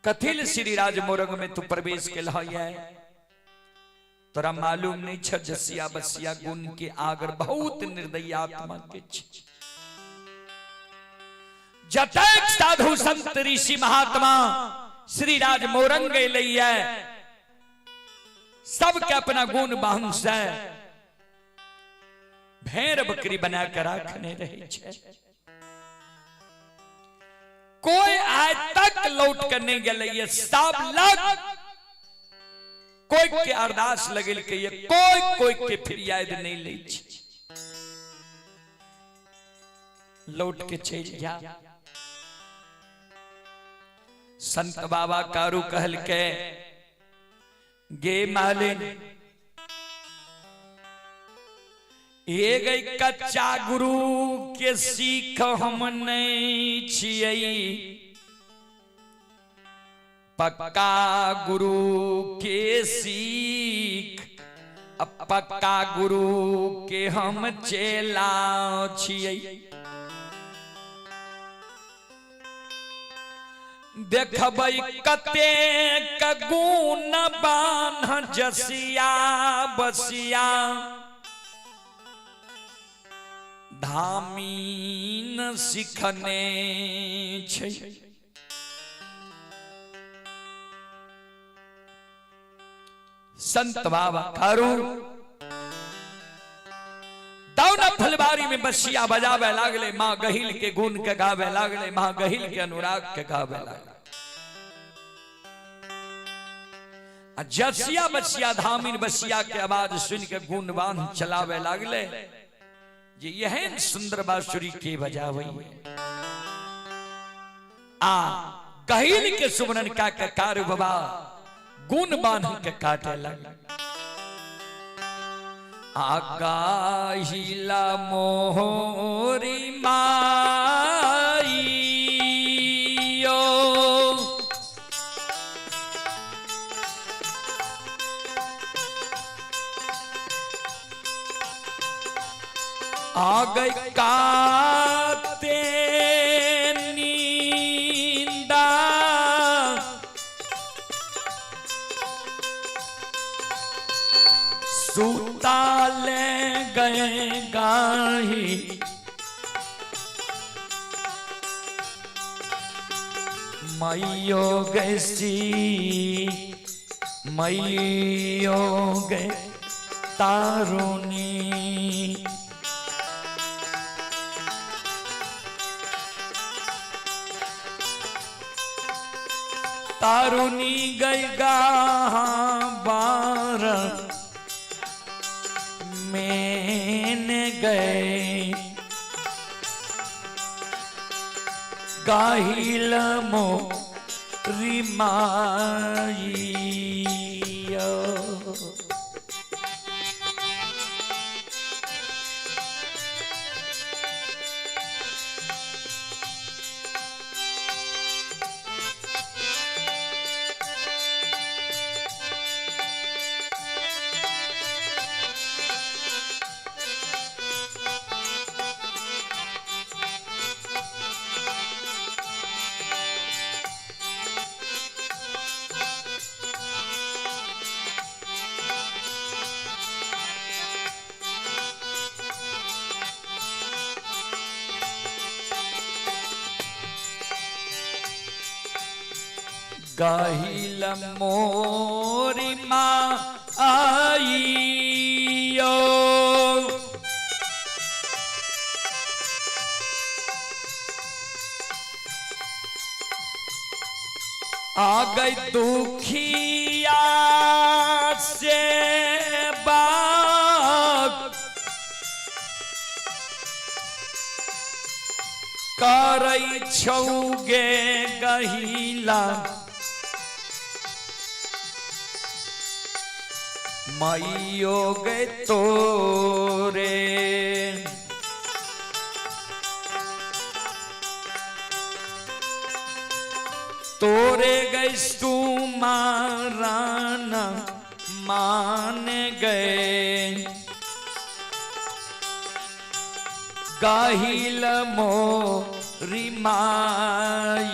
कथील श्री राज मोरंग में तू प्रवेश कैलह तोरा मालूम नहीं छ जसिया बसिया गुण के आगर बहुत निर्दयात्मा के जतक साधु संत ऋषि महात्मा श्री राज मोरंग लैया सबके अपना गुण बांस भेड़ बकरी बना कर रखने रहे छे कोई आज तक लौट कर नहीं गए। ये सब लग कोई के अरदास लगे के ये कोई के फिर याद नहीं ले लौट के चल जा। संत बाबा कारू कहल के गे मालिन ये गई कच्चा गुरु के सीख हम नहीं छियै, पक्का गुरु के सीख पक्का गुरु के हम चेला छियै। देखबै कतेक गुण बान्ह जसिया बसिया, धामीन सिखने छै। संत बाबा कारू दाउना फलबारी में बसिया बजावे लागले, माँ गहिल के गुण के गावे लागले, माँ गहिल के अनुराग के गावे लागले। जसिया बसिया धामीन बसिया के आवाज सुन के गुण बांध चलावे लागले। ये यह सुंदर बांसुरी के बजावे आ गहिल के सुमरन का कार बाबा गुण बांध के काटे लगे। आगाहिला मोहरी माई आ गई काते नींदा, सूता ले गए गाही, मैयो गैसी मैयो गए तारुनी। तारुनी गई गाहा बार मैंने गए, गाहिल मोरी माई। गाहिल मोरी माँ आईयो, आ गई दुखिया से बात, करई छौगे गहिला माइयो गए तोरे। तोरे गए तुम्हारा न मान गए, गाहिल मोरी माइयो।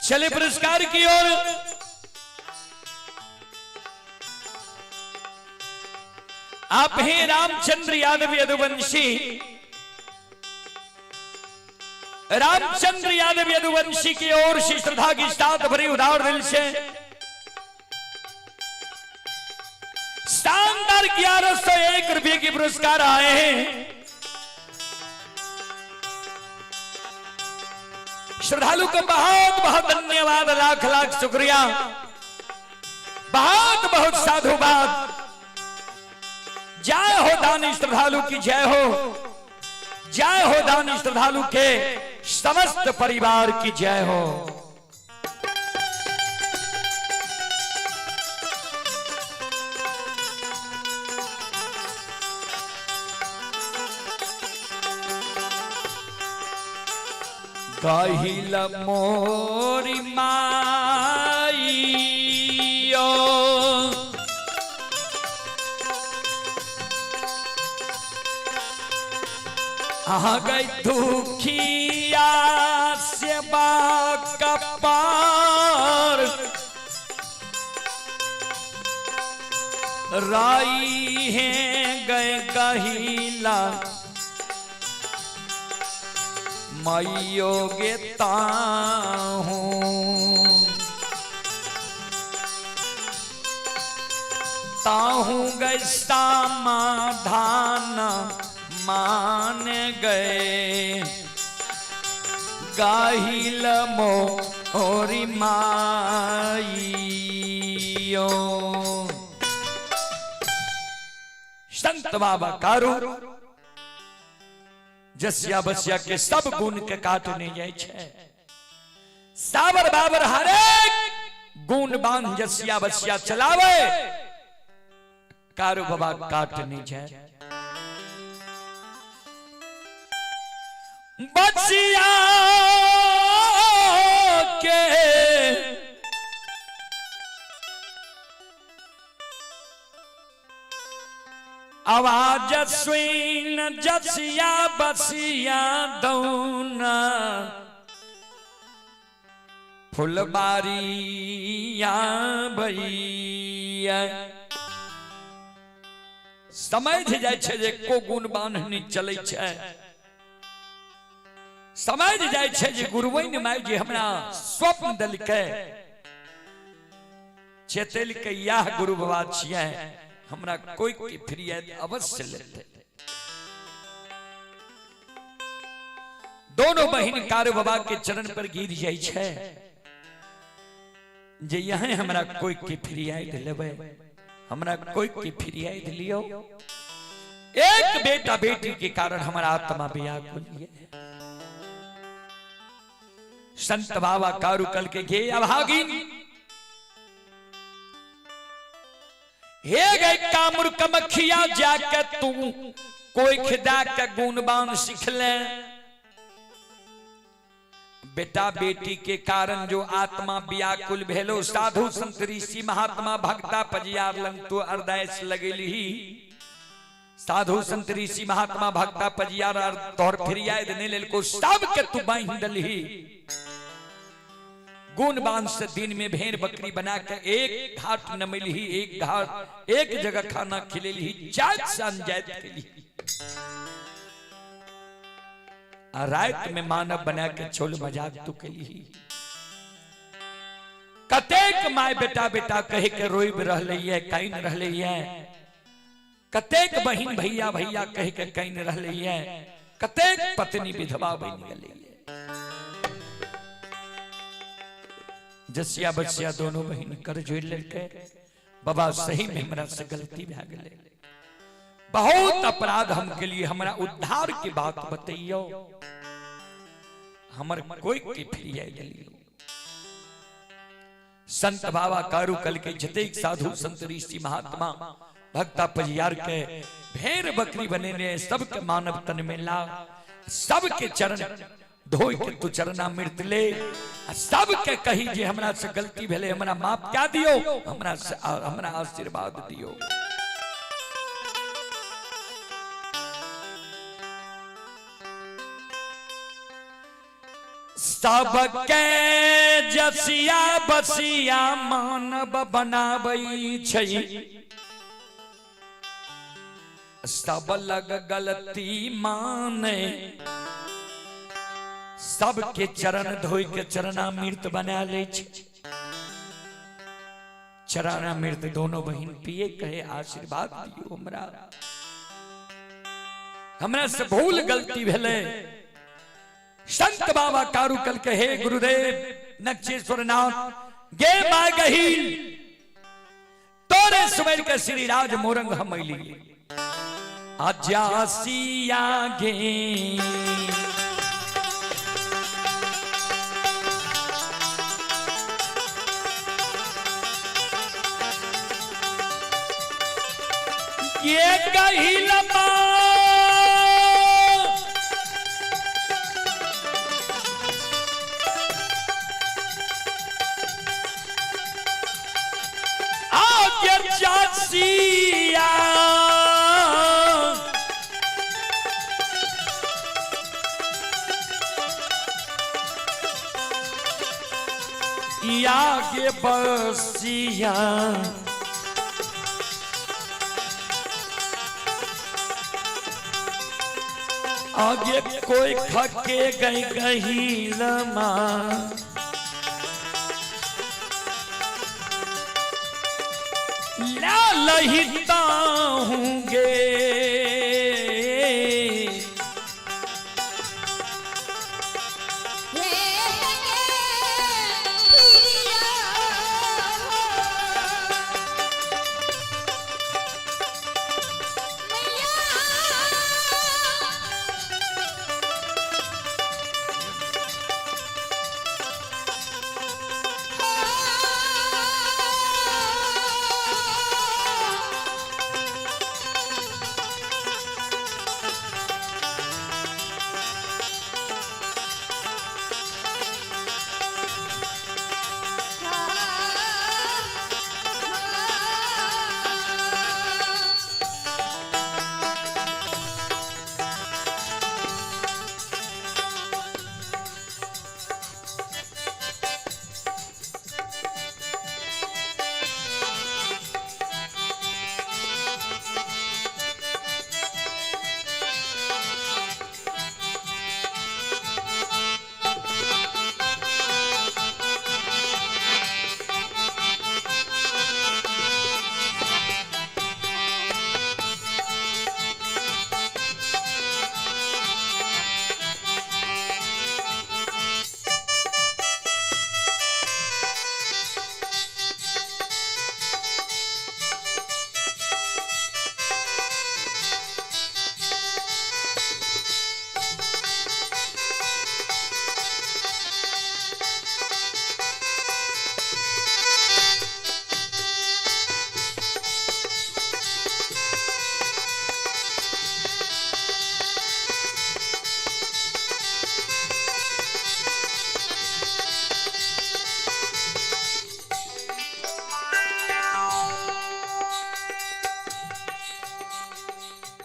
चले पुरस्कार की ओर। आप हैं रामचंद्र यादव यदुवंशी। रामचंद्र यादव यदुवंशी की ओर से श्रद्धा की साथ भरी उदार दिल से शानदार 1101 रुपये की पुरस्कार आए हैं। श्रद्धालु को बहुत बहुत धन्यवाद, लाख लाख शुक्रिया, बहुत बहुत साधुवाद। जय हो दानी श्रद्धालु की जय हो, जय हो दानी श्रद्धालु के समस्त परिवार की जय हो। कहिल मोरी माईयो आ गई दुखिया से कपार, राई है गए गहिला मैयो गेता हूँ, ताहूँ गए समाधान मान गए, गाहिल मोरी माईयो। संत बाबा कारू जसिया बसिया के सब गुण के काटने जाय छे। साबर बाबर हरेक गुण बांध जसिया बसिया चलावे, कारू बाबा काटने जाए। बसिया के आवाज सुन जसिया बसिया दौना, फुलबारिया भैया। समझ जाय छे जे को गुण बान्हनी चलै छे, समझ जाय छे जे गुरुवैन माय जे हमरा स्वप्न देलकै, चेतेलकै यह गुरु बाबा छियै, हमरा कोई की फिरियाद अवश्य लेते। दोनों बहन कारू बाबा के चरण पर गिर जाय छे जे यहाँ हमरा कोई की फिरियाद लेबे, हमरा कोई की फिरियाद लियो। एक बेटा बेटी के कारण हमारा आत्मा व्याकुल है। संत बाबा कारू कल के गे अभागिन, हे गए कामुर कमखिया जाके तू कोई खिदा के गुणबान सीख ले। बेटा बेटी के कारण जो आत्मा व्याकुल भेलो, साधु संत ऋषि महात्मा भक्ता पजियार लंग तो अरदास लगेली। साधु संत ऋषि महात्मा भक्ता पजियार तोहर फिरियाद नहीं लेल को सब के तू बांध दलही। गुण बांध से दिन में भेड़ बकरी बना के एक घाट न मिली, एक घाट एक जगह खाना खिलेली, जात सान जात के रात में मानव बना के छोल मजाक तू कली। कतेक माय बेटा बेटा कहे के रोइब रहले है, काइन रहले है। कतेक बहिन भैया भैया कहे के काइन रहले है। कतेक पत्नी विधवा बन गई है। जसिया बसिया दोनों बहन कर जोड़ लेके बाबा सही में हमरा से गलती भा गेले, बहुत अपराध हम के लिए, हमरा उद्धार की बात बतैयो, हमर कोई के फिरिया दिलियो। संत बाबा कारू कल के जतेक साधु संत ऋषि महात्मा भक्ता पजियार के भेड़ बकरी बने ने सबके मानव तन में ला, सबके चरण धोई के तू चरणामृत ले, सबके कही जे हमरा से गलती भेले, हमरा माफ क्या दियो, हमरा आशीर्वाद दियो। सबके जसिया बसिया मानव बनाबै छै, सब लग गलती माने, सबके चरण धोई के चरणामृत बना ले छै। चरणामृत दोनों बहन पिए कहे आशीर्वाद दियो हमरा से भूल गलती भेले। संत बाबा कारुकल के हे गुरुदेव नक्षेश्वर नाथ गे माय गहील तोरे सुमेर के श्री राज मोरंग हमैली अजासिया गे ये गहील जासिया आगे बसिया आगे कोई खके गई गहीलमा लहिता हूँगे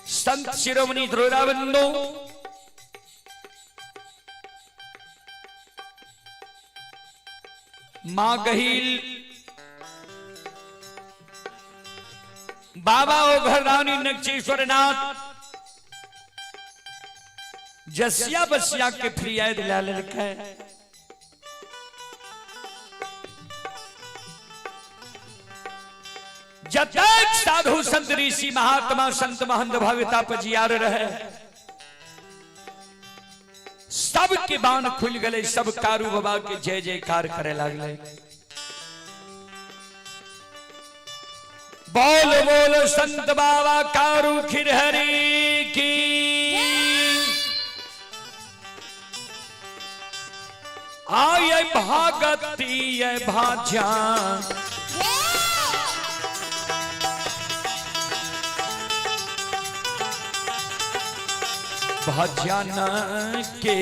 संत शिरोमणि द्रोणाबंधु मां गहील बाबा ओ घरदानी नक्षेश्वर नाथ जसिया बसिया के फिरियाद ला लिखे जतक साधु संत ऋषि महात्मा संत महंत भगवता पजियार रहे सब के बाण खुल गए, सब कारू बाबा के जय जयकार करे लगले। बोल बोल संत बाबा कारू खिरहरी की आय भागती भाजा भजन के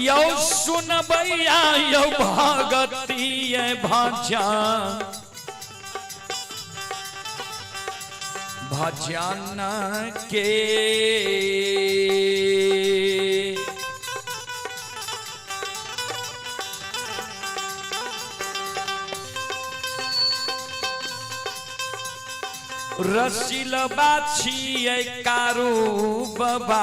यो सुनबैया यो भगती भजन भजन के रसिल बाछी कारू बाबा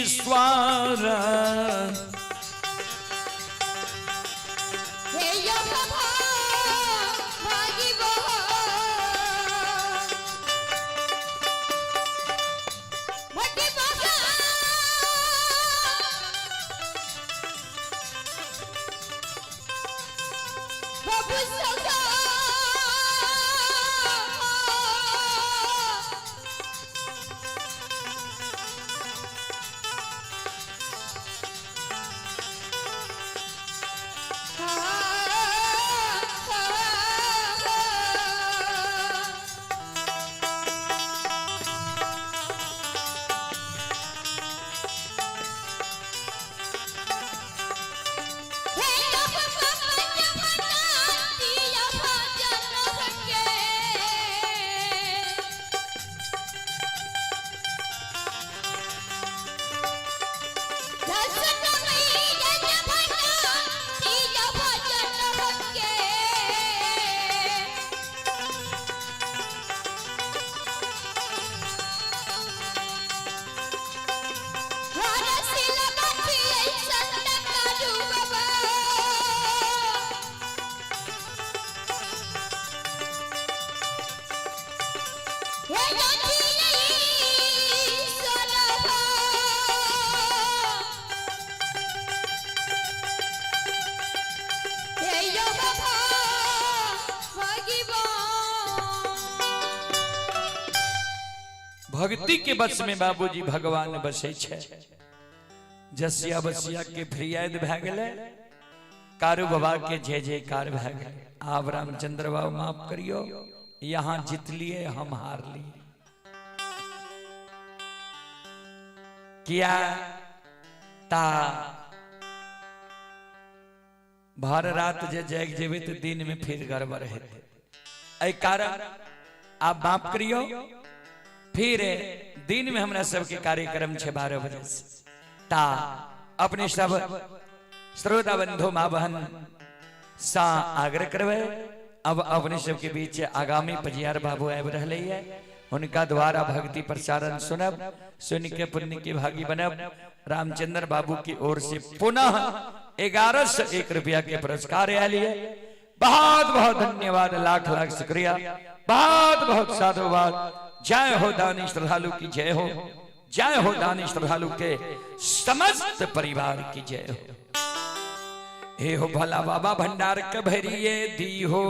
ईश्वर भक्ति के बस में बाबूजी भगवान बसे छे। जसिया बसिया के फिरियाद भए गेले, कारू बाबा के जय जयकार भए गेले। आब रामचंद्र बाबू माफ करियो, यहाँ जीत लिए हम हार लिए। किया ता भर रात जे जग जेबे तो दिन में फिर गड़बड़ हेते। ऐ कारण आप माफ करियो। फिर दिन में हमरा सबके कार्यक्रम छे 12 बजे से। ता अपने सब श्रोता बंधु माँ बहन सा आग्रह करवे। अब अपने सबके बीच आगामी पजियार बाबू आब रहले है, उनका द्वारा भक्ति प्रसारण सुनब, सुन के पुण्य की भागी बनब। रामचंद्र बाबू की ओर से पुनः 1101 रुपया के पुरस्कार आए लिए। बहुत बहुत धन्यवाद, लाख लाख शुक्रिया, बहुत बहुत साधुवाद। जय हो दानी श्रद्धालु की जय हो, जय हो दानी श्रद्धालु के समस्त परिवार की जय हो। हे हो भला बाबा भंडार कभरिए दी हो।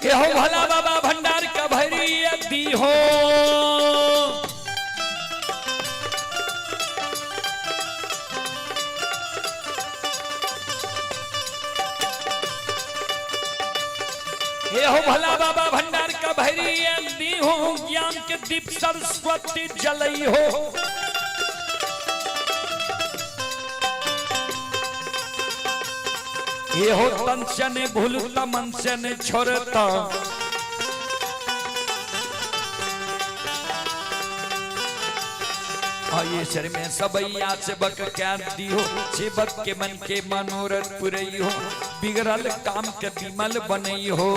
हो भला बाबा भंडार का भरी दी हो। हे हो भला बाबा भंडार का भरी दी हो। ज्ञान के दीप सरस्वती जलई हो। ये हो तन से ने भूलता मन से ने छोड़ता। आये शर में सबैया सेवक क्या दियो सेवक के मन के मनोरथ पुरई हो बिगड़ल काम के विमल बनई हो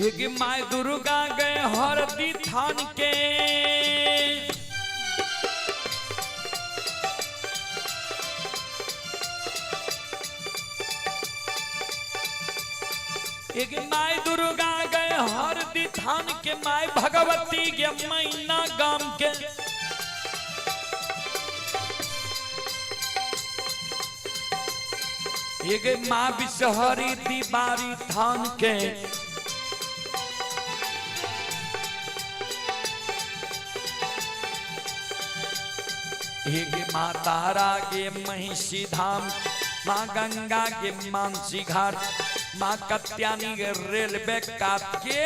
एक माय दुर्गा गए हरदी थान के एक माय दुर्गा गए हरदी थान के माय भगवती के मैना गाम के एक माँ बिसहरी दीवारी थान के एक माँ तारा के महिषी धाम माँ गंगा के मानसी घाट माँ कत्यानी के रेलवे काट के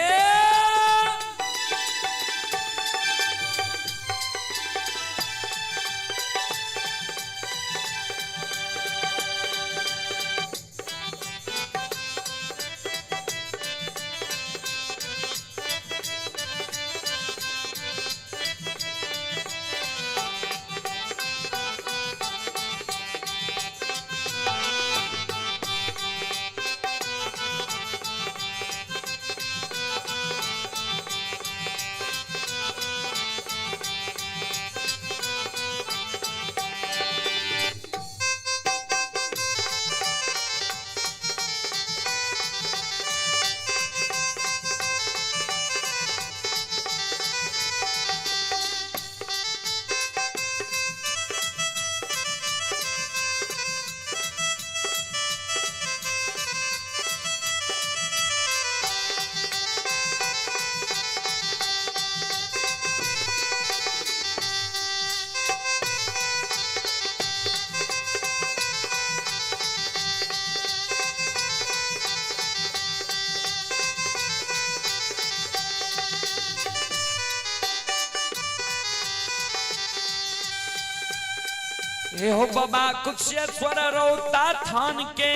हे हो बाबा कुशेश्वर रौता थान के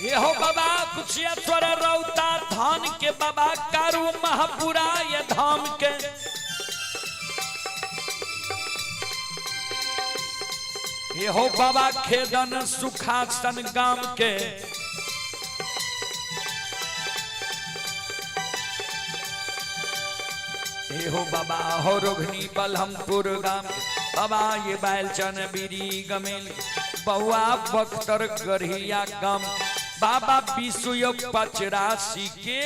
ये हो बाबा कुशेश्वर रौता थान के बाबा कारू महापुरा ये धाम के ये हो बाबा खेदन सुखासन गाम के ये हो बाबा हो रोघनी बलहमपुर गाम बाबा ये बैलचन बीरी गमेल बहुआ बख्तर गढ़िया गाम बाबा विष्णु 85 के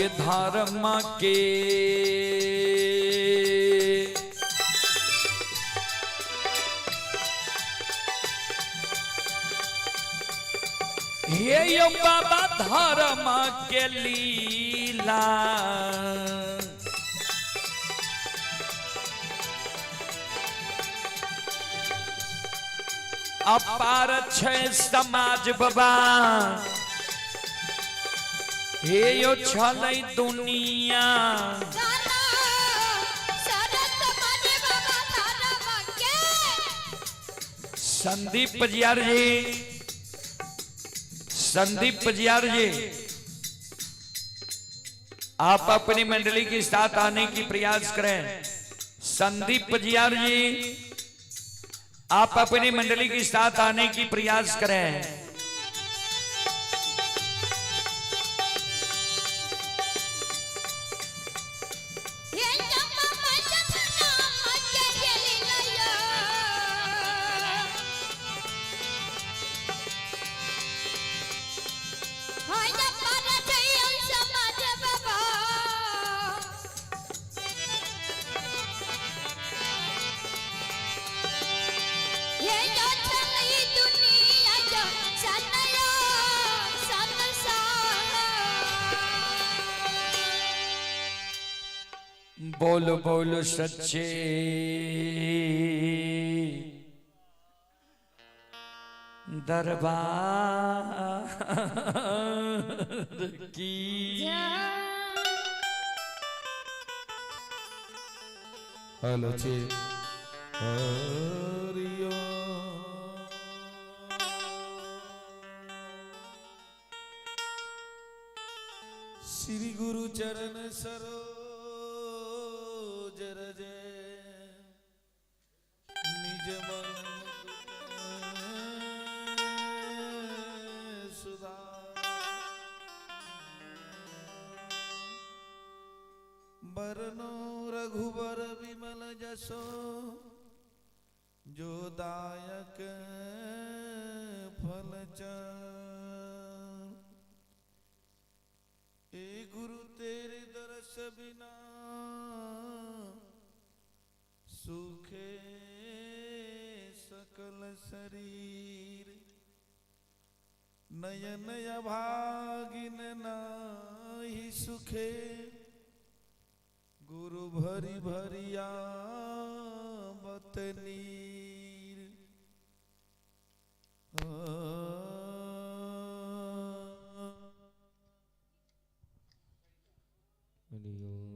भाग्य धर्म के हे यो बाबा धर्म के लीला अपार छै समाज बाबा हे यो छलै दुनिया संदीप पजियार जी, संदीप पजियार जी, आप अपनी मंडली के साथ आने की प्रयास करें। संदीप पजियार जी, आप अपनी मंडली के साथ आने की प्रयास करें। बोलो बोलो सच्चे दरबार की। हेलो चे हरियो श्री गुरु चरण सरोज रजे निज मन सुधा बरनो रघुबर विमल जसो जो दायक फल ए गुरु तेरे दरस बिना सूखे सकल शरीर नयन अभागिन नाही सुखे गुरु भरी भरिया बतनीर हरिओम।